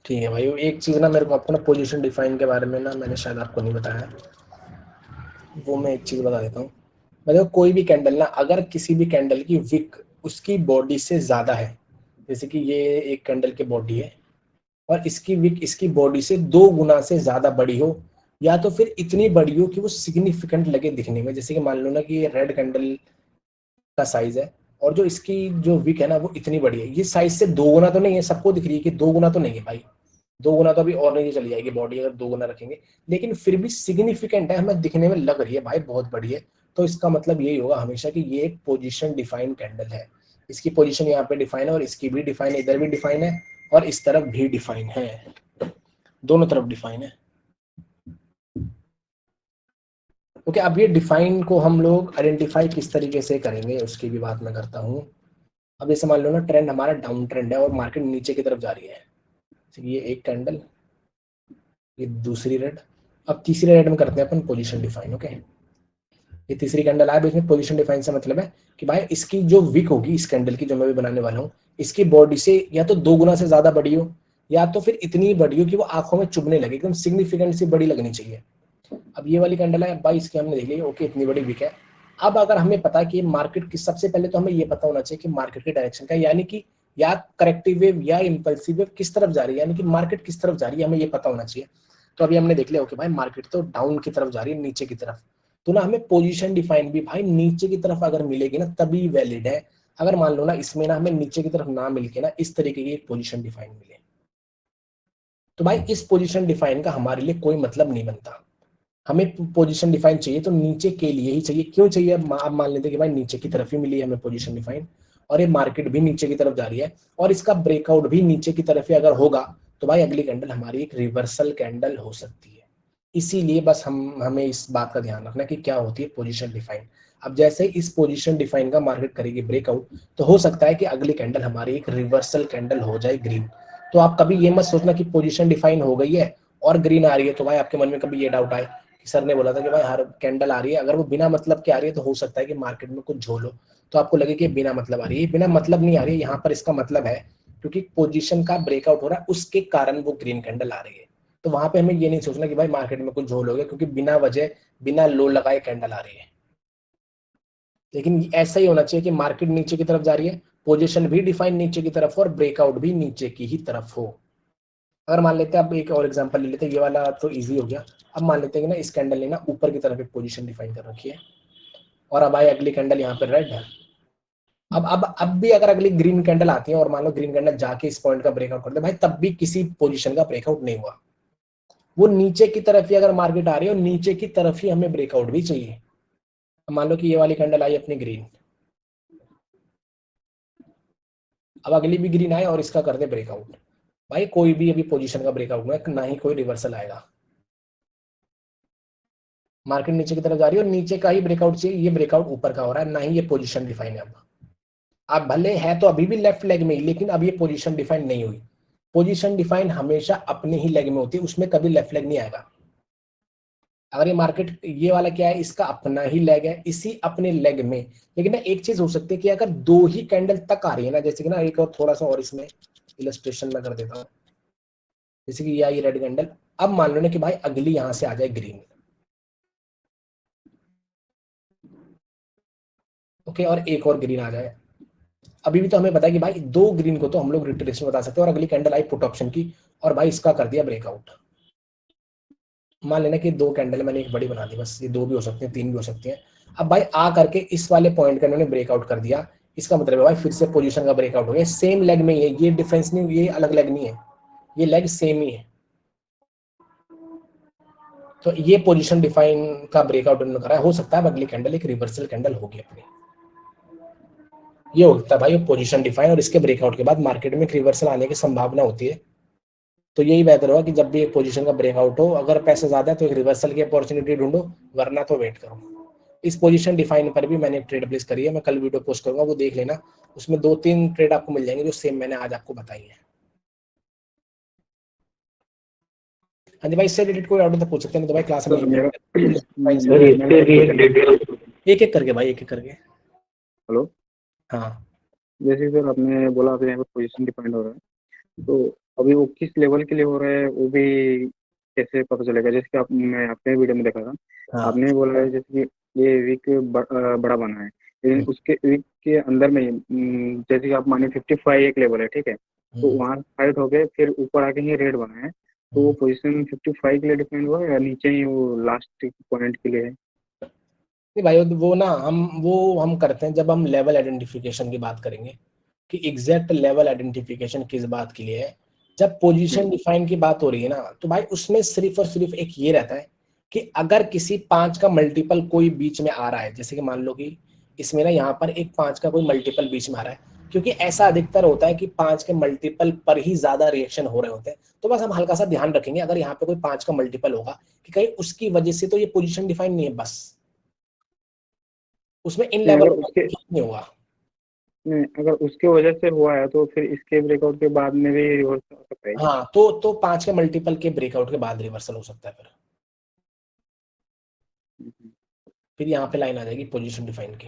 Speaker 1: ठीक है भाई, एक चीज ना मेरे को आपको ना पोजीशन डिफाइन के बारे में ना मैंने शायद आपको नहीं बताया, वो मैं एक चीज बता देता हूँ। मतलब कोई भी कैंडल ना, अगर किसी भी कैंडल की विक उसकी बॉडी से ज्यादा है, जैसे कि ये एक कैंडल की बॉडी है और इसकी विक इसकी बॉडी से 2 गुना से ज्यादा बड़ी हो, या तो फिर इतनी बड़ी हो कि वो सिग्निफिकेंट लगे दिखने में, जैसे कि मान लो ना कि ये रेड कैंडल का साइज है और जो इसकी जो विक है ना वो इतनी बड़ी है, ये साइज से 2 गुना तो नहीं है, सबको दिख रही है कि 2 गुना तो नहीं है भाई, 2 गुना तो अभी और नहीं चली जाएगी बॉडी अगर 2 गुना रखेंगे, लेकिन फिर भी सिग्निफिकेंट है, हमें दिखने में लग रही है भाई बहुत बड़ी है, तो इसका मतलब यही होगा हमेशा कि ये एक पोजीशन डिफाइन कैंडल है। इसकी पोजीशन यहाँ पे डिफाइन है और इसकी भी डिफाइन है, इधर भी डिफाइन है और इस तरफ भी डिफाइन है, दोनों तरफ डिफाइन है। ओके, अब ये डिफाइन को हम लोग आइडेंटिफाई किस तरीके से करेंगे उसकी भी बात मैं करता हूँ। अब जैसे मान लो ना ट्रेंड हमारा डाउन ट्रेंड है और मार्केट नीचे की तरफ जा रही है, ये एक कैंडल, ये दूसरी रेड, अब तीसरी रेड में करते हैं अपन पोजीशन डिफाइन। ओके, ये तीसरी कैंडल आया, इसमें पोजीशन डिफाइन से मतलब है कि भाई इसकी जो विक होगी इस कैंडल की जो मैं भी बनाने वाला हूँ, इसकी बॉडी से या तो 2 गुना से ज्यादा बड़ी हो, या तो फिर इतनी बड़ी हो कि वो आंखों में चुभने लगे, एकदम सिग्निफिकेंट सी बड़ी लगनी चाहिए। अब ये वाली कैंडल है भाई, इसकी हमने देख ली, ओके इतनी बड़ी विक है। अब अगर हमें पता है कि मार्केट की, सबसे पहले तो हमें ये पता होना चाहिए कि मार्केट की डायरेक्शन का, यानी कि या करेक्टिव वेव या इंपल्सिव वेव किस तरफ जा रही है, यानी कि मार्केट किस तरफ जा रही है, हमें ये पता होना चाहिए। तो अभी हमने देख लिया ओके भाई मार्केट तो डाउन की तरफ जा रही है, नीचे की तरफ, तो ना हमें पोजीशन डिफाइन भी भाई नीचे की तरफ अगर मिलेगी ना तभी वैलिड है। अगर मान लो ना इसमें ना हमें नीचे की तरफ ना मिलके ना इस तरीके की एक पोजीशन डिफाइन मिले, तो भाई इस पोजीशन डिफाइन का हमारे लिए कोई मतलब नहीं बनता। हमें पोजीशन डिफाइन चाहिए तो नीचे के लिए ही चाहिए। क्यों चाहिए? अब मान लेते हैं कि भाई नीचे की तरफ ही मिली है हमें पोजीशन डिफाइन, और ये मार्केट भी नीचे की तरफ जा रही है और इसका ब्रेकआउट भी नीचे की तरफ ही अगर होगा, तो भाई अगली कैंडल हमारी एक रिवर्सल कैंडल हो सकती है। इसीलिए बस हमें इस बात का ध्यान रखना कि क्या होती है पोजीशन डिफाइन। अब जैसे इस पोजीशन डिफाइन का मार्केट करेगी ब्रेकआउट, तो हो सकता है कि अगली कैंडल हमारी एक रिवर्सल कैंडल हो जाए ग्रीन। तो आप कभी ये मत सोचना कि पोजीशन डिफाइन हो गई है और ग्रीन आ रही है, तो भाई आपके मन में कभी ये डाउट आए कि सर ने बोला था कि भाई हर कैंडल आ रही है, अगर वो बिना मतलब के आ रही है तो हो सकता है कि मार्केट में कुछ झोलो, तो आपको लगे कि बिना मतलब आ रही है। बिना मतलब नहीं आ रही है यहाँ पर, इसका मतलब है क्योंकि पोजीशन का ब्रेकआउट हो रहा है उसके कारण वो ग्रीन कैंडल आ रही है। तो वहां पे हमें ये नहीं सोचना कि भाई मार्केट में कुछ झोल हो गया, क्योंकि बिना वजह बिना लो लगाए कैंडल आ रही है। लेकिन ऐसा ही होना चाहिए कि मार्केट नीचे की तरफ जा रही है, पोजीशन भी डिफाइन नीचे की तरफ हो और ब्रेकआउट भी नीचे की ही तरफ हो। अगर मान लेते हैं, अब एक और एग्जांपल ले लेते हैं, ये वाला तो इजी हो गया। अब मान लेते हैं कि ना इस कैंडल ने ना ऊपर की तरफ एक पोजीशन डिफाइन कर रखी है और अब आई अगली कैंडल यहाँ पर रेड है। अब भी अगर अगली ग्रीन कैंडल आती है और मान लो ग्रीन कैंडल जाके इस पॉइंट का ब्रेकआउट करते हैं भाई, तब भी किसी पोजीशन का ब्रेकआउट नहीं हुआ, वो नीचे की तरफ ही अगर मार्केट आ रही है और नीचे की तरफ ही हमें ब्रेकआउट भी चाहिए। मान लो कि ये वाली कैंडल आई अपनी ग्रीन, अब अगली भी ग्रीन आए और इसका कर दे ब्रेकआउट, भाई कोई भी अभी पोजीशन का ब्रेकआउट नहीं, ना ही कोई रिवर्सल आएगा। मार्केट नीचे की तरफ जा रही है और नीचे का ही ब्रेकआउट चाहिए, ये ब्रेकआउट ऊपर का हो रहा है, ना ही ये पोजीशन डिफाइन है। अब भले है तो अभी भी लेफ्ट लेग में ही, लेकिन अब ये पोजीशन डिफाइन नहीं हुई। पोजीशन डिफाइन हमेशा अपने ही लेग में होती है, उसमें कभी लेफ्ट लेग नहीं आएगा। अगर ये मार्केट ये वाला क्या है, इसका अपना ही लेग है, इसी अपने लेग में। लेकिन ना एक चीज हो सकती है कि अगर दो ही कैंडल तक आ रही है ना, जैसे कि ना एक और थोड़ा सा और इसमें इलस्ट्रेशन में कर देता हूँ, जैसे कि ये आई रेड कैंडल, अब मान लो ना कि भाई अगली यहां से आ जाए ग्रीन, ओके, और एक और ग्रीन आ जाए। अभी भी तो हमें पता है कि भाई दो ग्रीन को तो हम लोग रिट्रेसमेंट बता सकते हैं, और अगली कैंडल आई पुट ऑप्शन की और भाई इसका कर दिया ब्रेकआउट। मान लेना कि दो कैंडल मैंने एक बड़ी बना दी, बस ये दो भी हो सकती हैं, तीन भी हो सकती हैं। अब भाई आ करके इस वाले पॉइंट का इन्होंने ब्रेकआउट कर दिया, इसका मतलब है भाई फिर से पोजीशन का ब्रेकआउट हो गया, सेम लेग में ही है, ये डिफरेंस नहीं, ये अलग लेग नहीं है, ये लेग सेम ही है। तो ये पोजीशन डिफाइन का ब्रेकआउट इन्होंने करा है। हो सकता है अगली कैंडल एक रिवर्सल कैंडल होगी अपनी, ये होता है भाई पोजीशन डिफाइन, और इसके ब्रेकआउट के बाद मार्केट में एक रिवर्सल आने की संभावना होती है। तो यही बेहतर होगा कि जब भी एक पोजीशन का ब्रेकआउट हो, अगर पैसा ज्यादा है तो एक रिवर्सल की अपॉर्चुनिटी ढूंढो, वरना तो वेट करो। इस पोजीशन डिफाइन पर भी मैंने एक ट्रेड प्लेस करी है, मैं कल वीडियो पोस्ट करूंगा, वो देख लेना, उसमें 2-3 ट्रेड आपको मिल जाएंगे जो सेम मैंने आज आपको बताई है। हाँ जी भाई, इससे रिलेटेड कोई डाउट तो पूछ सकते हैं, तो भाई क्लास में एक एक करके भाई, एक एक करके।
Speaker 7: हेलो,
Speaker 1: हाँ
Speaker 7: जैसे सर आपने बोला अभी यहाँ पर पोजीशन डिपेंड हो रहा है, तो अभी वो किस लेवल के लिए हो रहा है वो भी कैसे पता चलेगा? जैसे कि मैं अपने वीडियो में देखा था,
Speaker 1: हाँ
Speaker 7: आपने बोला है जैसे कि ये वीक बड़ा बना है, लेकिन उसके वीक के अंदर में जैसे कि आप मानिए 55 एक लेवल है, ठीक है, तो वहाँ फाइट हो गए, फिर ऊपर आके ही रेड बना है, तो वो पोजीशन 55 के लिए डिपेंड हुआ है या नीचे ही वो लास्ट पॉइंट के लिए है?
Speaker 1: नहीं भाई, वो ना हम करते हैं जब हम लेवल आइडेंटिफिकेशन की बात करेंगे, कि एग्जैक्ट लेवल आइडेंटिफिकेशन किस बात के लिए है। जब पोजीशन डिफाइन की बात हो रही है ना, तो भाई उसमें सिर्फ और सिर्फ एक ये रहता है कि अगर किसी 5 का मल्टीपल कोई बीच में आ रहा है, जैसे कि मान लो कि इसमें ना यहाँ पर एक 5 का कोई मल्टीपल बीच में आ रहा है, क्योंकि ऐसा अधिकतर होता है कि 5 के मल्टीपल पर ही ज्यादा रिएक्शन हो रहे होते हैं। तो बस हम हल्का सा ध्यान रखेंगे, अगर यहाँ पे कोई 5 का मल्टीपल होगा कि कहीं उसकी वजह से तो ये पोजीशन डिफाइन नहीं है, बस उसमें इन लेवल नहीं होगा।
Speaker 7: नहीं, अगर उसके वजह से हुआ है तो फिर इसके ब्रेकआउट के बाद में भी रिवर्स हो सकता है?
Speaker 1: हाँ, तो 5 के मल्टीपल के ब्रेकआउट के बाद रिवर्सल हो सकता है। फिर यहाँ पे लाइन आ जाएगी पोजीशन डिफाइन की।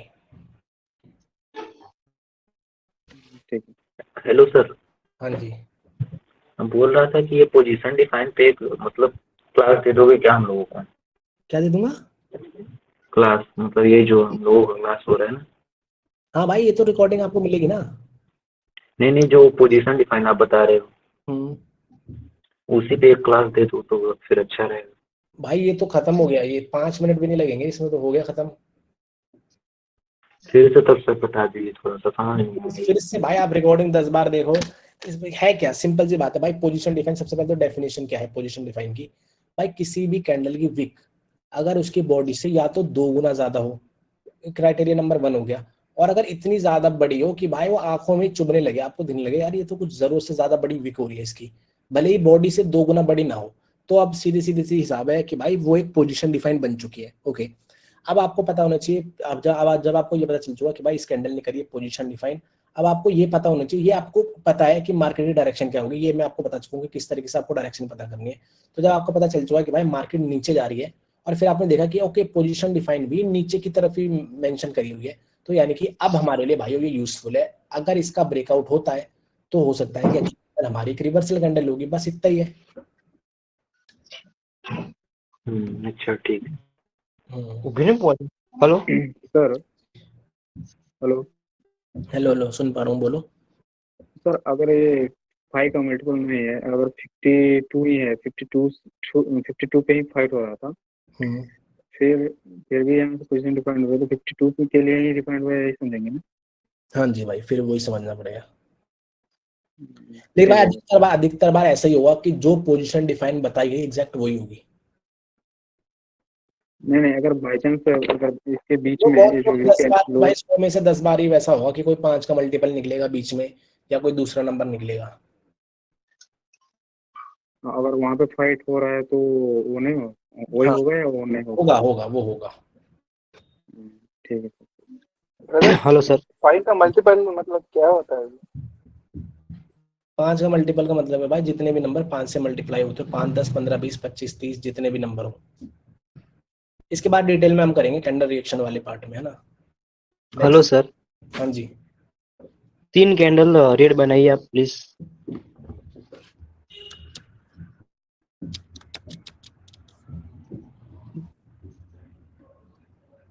Speaker 7: ठीक है।
Speaker 6: हेलो सर,
Speaker 1: हाँ जी,
Speaker 6: मैं बोल रहा था कि ये पोजीशन डिफाइन पे एक मतलब क्लास दे दोगे क्या हम लोगों को?
Speaker 1: क्या दे दूंगा?
Speaker 6: क्लास मतलब ये जो हम लोगों का क्लास हो रहा है ना?
Speaker 1: हाँ भाई, ये तो रिकॉर्डिंग आपको मिलेगी ना।
Speaker 6: नहीं, जो पोजीशन डिफाइन आप बता रहे हो उसी पे एक क्लास दे दो तो फिर अच्छा रहेगा।
Speaker 1: भाई ये तो खत्म हो गया, ये 5 मिनट भी नहीं लगेंगे इसमें, तो हो गया खत्म।
Speaker 6: फिर से तब से बता दीजिए, थोड़ा सा समझ नहीं।
Speaker 1: फिर से भाई आप रिकॉर्डिंग 10 बार देखो, इसमें है क्या, सिंपल सी बात है भाई। पोजीशन डिफाइन, सबसे पहले तो डेफिनेशन क्या है पोजीशन डिफाइन की, भाई किसी भी कैंडल की विक अगर उसकी बॉडी से या तो 2 गुना ज्यादा हो, क्राइटेरिया नंबर 1 हो गया, और अगर इतनी ज्यादा बड़ी हो कि भाई वो आंखों में चुभने लगे, आपको दिखने लगे यार ये तो कुछ जरूरत से ज्यादा बड़ी विक हो रही है इसकी, भले ही बॉडी से 2 गुना बड़ी ना हो, तो अब सीधे सी हिसाब है कि भाई वो एक पोजीशन डिफाइन बन चुकी है। ओके, अब आपको पता होना चाहिए, अब जब आपको ये पता चल चुका कि भाई इस कैंडल ने करी है पोजीशन डिफाइन, अब आपको ये पता होना चाहिए, ये आपको पता है कि मार्केट की डायरेक्शन क्या होगी, ये मैं आपको बता चुका हूँ कि किस तरीके से आपको डायरेक्शन पता करनी है। तो जब आपको पता चल चुका कि भाई मार्केट नीचे जा रही है, और फिर आपने देखा कि ओके पोजीशन डिफाइन भी नीचे की तरफ ही मेंशन करी हुई है, तो यानी कि अब हमारे लिए भाइयों ये यूजफुल है। अगर इसका ब्रेकआउट होता है तो हो सकता है कि हमारी एक रिवर्सल कैंडल होगी, बस इतना ही है।
Speaker 6: अच्छा ठीक है।
Speaker 8: Hello
Speaker 7: sir hello
Speaker 1: hello hello, सुन पा रहा हूँ, बोलो।
Speaker 7: सर, अगर ये 5 का मल्टीपल नहीं है, अगर 52 ही है, 52 पे ही फाइट हो रहा था,
Speaker 1: हम्म,
Speaker 7: फिर भी यहाँ से पोजीशन डिफाइंड हुआ, तो 52 के लिए ही डिफाइंड हुआ है, यही समझेंगे ना?
Speaker 1: हाँ जी भाई, फिर वही समझना पड़ेगा। लेकिन
Speaker 7: ठीक
Speaker 1: भाई
Speaker 7: है।
Speaker 1: अधिकतर बार ऐसा ही होगा कि जो पोजीशन डिफाइन बताई गई एग्जैक्ट वही होगी।
Speaker 7: नहीं नहीं, अगर बाई चांस अगर इसके बीच
Speaker 1: वो
Speaker 7: में
Speaker 1: बहुत
Speaker 7: ये जो
Speaker 1: 10 बार
Speaker 7: लो,
Speaker 1: भाई, 100 में से 10 बार ही वैसा होगा कि कोई 5 का मल्टीपल निकलेगा बीच में, या कोई दूसरा नंबर निकलेगा।
Speaker 7: अगर वहाँ पे फाइट हो रहा है तो वो नहीं हो, वही
Speaker 1: हाँ,
Speaker 7: होगा या वो नहीं होगा?
Speaker 1: होगा होगा, वो होगा।
Speaker 7: ठीक है।
Speaker 2: Brother,
Speaker 8: hello sir.
Speaker 2: 5 का मल्टीपल मतलब क्या होता है?
Speaker 1: 5 का मल्टीपल का मतलब है भाई जितने भी नंबर 5 से मल्टीप्लाई होते हैं, 5, 10, 15, 20, 25, 30, जितने भी नंबर हो। इसके बाद डिटेल में हम करेंगे कैंडल रिएक्शन वाले पार्ट में, है ना।
Speaker 8: Hello
Speaker 1: next.
Speaker 8: सर,
Speaker 1: हाँ जी।
Speaker 8: 3 कैंडल रेड बनाइए आप प्लीज।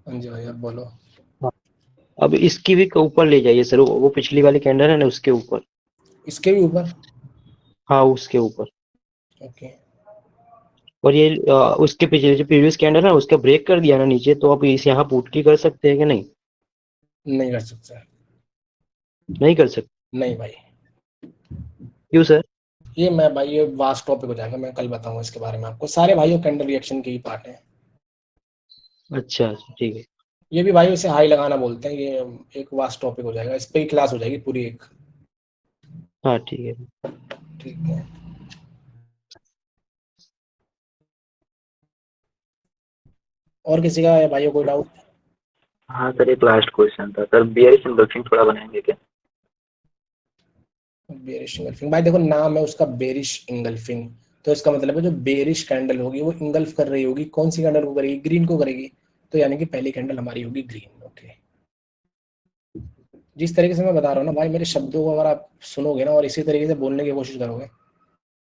Speaker 1: हाँ जी भाई, अब बोलो।
Speaker 8: अब इसकी भी ऊपर ले जाइए सर, वो पिछली वाली कैंडल है ना, उसके ऊपर।
Speaker 1: इसके भी ऊपर।
Speaker 8: हाँ, उसके ऊपर।
Speaker 1: ओके।
Speaker 8: और ये उसके पीछे जो प्रीवियस कैंडल है उसका ब्रेक कर दिया ना नीचे, तो आप इसे यहाँ पुट की कर सकते हैं कि नहीं?
Speaker 1: नहीं कर सकते।
Speaker 8: नहीं कर सकते?
Speaker 1: नहीं भाई,
Speaker 8: क्यों सर?
Speaker 1: ये मैं भाई ये वास्ट टॉपिक हो जाएगा, मैं कल बताऊंगा इसके बारे में आपको। सारे भाइयों कैंडल रिएक्शन के ही पार्ट है।
Speaker 8: अच्छा, ठीक है।
Speaker 1: ये भी भाई इसे हाई लगाना बोलते हैं, ये एक वास्ट टॉपिक हो जाएगा, इस पे ही क्लास हो जाएगी पूरी एक।
Speaker 8: हाँ, ठीक है।
Speaker 1: ठीक है। और किसी का भाइयों कोई डाउट?
Speaker 6: हाँ सर, एक लास्ट क्वेश्चन था सर, बियरिश एंगल्फिंग थोड़ा बनाएंगे क्या?
Speaker 1: बेरिश इंगल्फिंग भाई देखो, नाम है उसका बेरिश इंगल्फिंग, तो इसका मतलब है जो बेरिश कैंडल होगी वो इंगल्फ कर रही होगी, कौन सी कैंडल को करेगी? ग्रीन को करेगी। तो यानी कि पहली कैंडल हमारी होगी ग्रीन। ओके। जिस तरीके से मैं बता रहा हूँ ना भाई, मेरे शब्दों को अगर आप सुनोगे ना और इसी तरीके से बोलने की कोशिश करोगे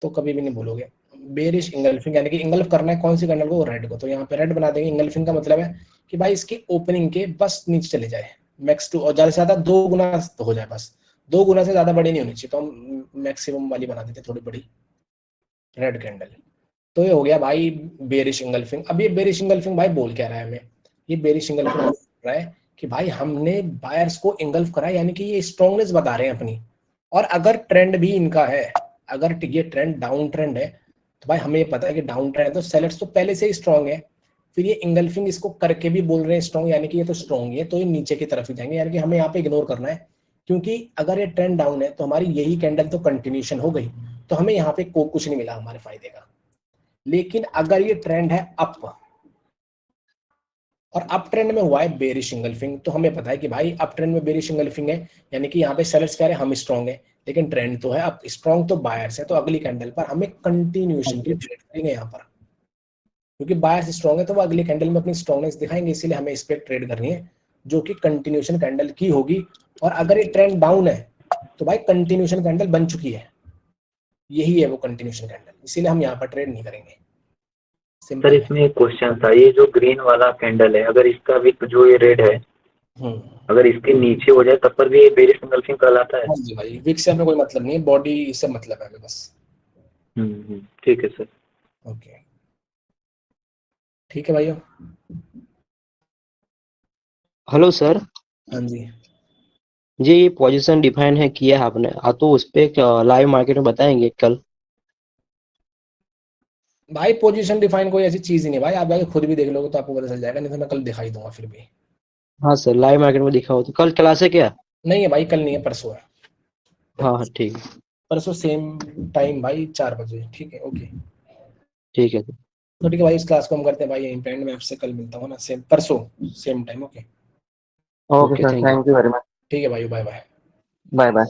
Speaker 1: तो कभी भी नहीं भूलोगे। बेरिश इंगल्फिंग यानी कि इंगल्फ करना है कौन सी कैंडल को? रेड को। तो यहाँ पे रेड बना देंगे। इंगल्फिंग का मतलब है कि भाई इसकी ओपनिंग के बस नीचे चले जाए, मैक्स टू, और ज्यादा से ज्यादा 2 गुना हो जाए, बस 2 गुना से ज्यादा बड़ी नहीं होनी चाहिए, तो हम मैक्सिमम वाली बना देते, थोड़ी बड़ी रेड कैंडल। तो ये हो गया भाई बेरिश इंगल्फिंग। अब ये बेरिश इंगल्फिंग भाई बोल क्या रहा है हमें? ये बेरिश इंगल्फिंग बोल रहा है कि भाई हमने बायर्स को इंगल्फ करा, यानी कि ये स्ट्रॉन्गनेस बता रहे हैं अपनी। और अगर ट्रेंड भी इनका है, अगर ये ट्रेंड डाउन ट्रेंड है, तो भाई हमें पता है कि डाउन ट्रेंड है तो सेलर्स तो पहले से ही स्ट्रॉन्ग है। फिर ये इंगल्फिंग इसको करके भी बोल रहे हैं स्ट्रॉन्ग, यानी कि ये तो स्ट्रॉन्ग है, तो ये नीचे की तरफ ही जाएंगे, यानी कि हमें यहाँ पे इग्नोर करना है। क्योंकि अगर ये ट्रेंड डाउन है तो हमारी यही कैंडल तो कंटिन्यूशन हो गई, तो हमें यहाँ पे कुछ नहीं मिला हमारे फायदे का। लेकिन अगर ये ट्रेंड है अप, और अप ट्रेंड में हुआ है बेरिश इंगल्फिंग, तो हमें पता है कि भाई अप ट्रेंड में बेरिश इंगल्फिंग है, यानी कि यहाँ पे सेलर्स कह रहे हैं हम स्ट्रॉन्ग है, लेकिन ट्रेंड तो है अप, स्ट्रॉन्ग तो बायर्स है, तो अगली कैंडल पर हमें कंटिन्यूएशन की ट्रेड करेंगे यहाँ पर। क्योंकि बायर्स स्ट्रॉन्ग है तो वो अगली कैंडल में अपनी स्ट्रॉन्गनेस दिखाएंगे, इसीलिए हमें इस पे ट्रेड करनी है जो कि कंटिन्यूएशन कैंडल की होगी। और अगर ये ट्रेंड डाउन है तो भाई कंटिन्यूएशन कैंडल बन चुकी है, यही है वो कंटिन्यूएशन कैंडल, इसीलिए हम यहाँ पर ट्रेड नहीं करेंगे।
Speaker 6: सर
Speaker 1: सिंपल है।
Speaker 6: इसमें एक क्वेश्चन था, ये जो ग्रीन वाला कैंडल है, अगर इसका विक जो ये रेड है, अगर इसके नीचे हो जाए तब पर भी ये बेरिश एंगल्फिंग कहलाता है?
Speaker 1: हाँ जी भाई, विक से हमें कोई मतलब नहीं है, बॉडी से मतलब है हमें बस।
Speaker 6: ठीक है सर।
Speaker 1: ओके, ठीक है भाइयों।
Speaker 8: Hello sir.
Speaker 1: हाँ जी
Speaker 8: जी, ये पोजीशन डिफाइन है किया है आपने, तो उस पे लाइव मार्केट में बताएंगे कल?
Speaker 1: भाई, पोजीशन डिफाइन कोई ऐसी चीज ही नहीं भाई, आप जाके खुद भी देख लोगे तो आपको पता चल जाएगा, नहीं तो मैं कल दिखाई दूंगा फिर भी।
Speaker 8: हाँ सर, लाइव मार्केट में दिखा हो तो कल क्लास है क्या?
Speaker 1: नहीं है भाई, कल नहीं है, परसों है।
Speaker 8: हाँ हाँ, ठीक है।
Speaker 1: परसों सेम टाइम भाई, 4 बजे। ठीक है, ओके।
Speaker 8: ठीक है सर।
Speaker 1: तो ठीक है भाई, इस क्लास को हम करते हैं भाई यहीं पे एंड। मैं आपसे कल मिलता हूँ ना, सेम परसों same time. Okay,
Speaker 4: okay
Speaker 8: okay,
Speaker 4: sir,
Speaker 8: thank you.
Speaker 4: Thank you very much.
Speaker 1: ठीक है भाई, बाय बाय।
Speaker 4: Bye bye.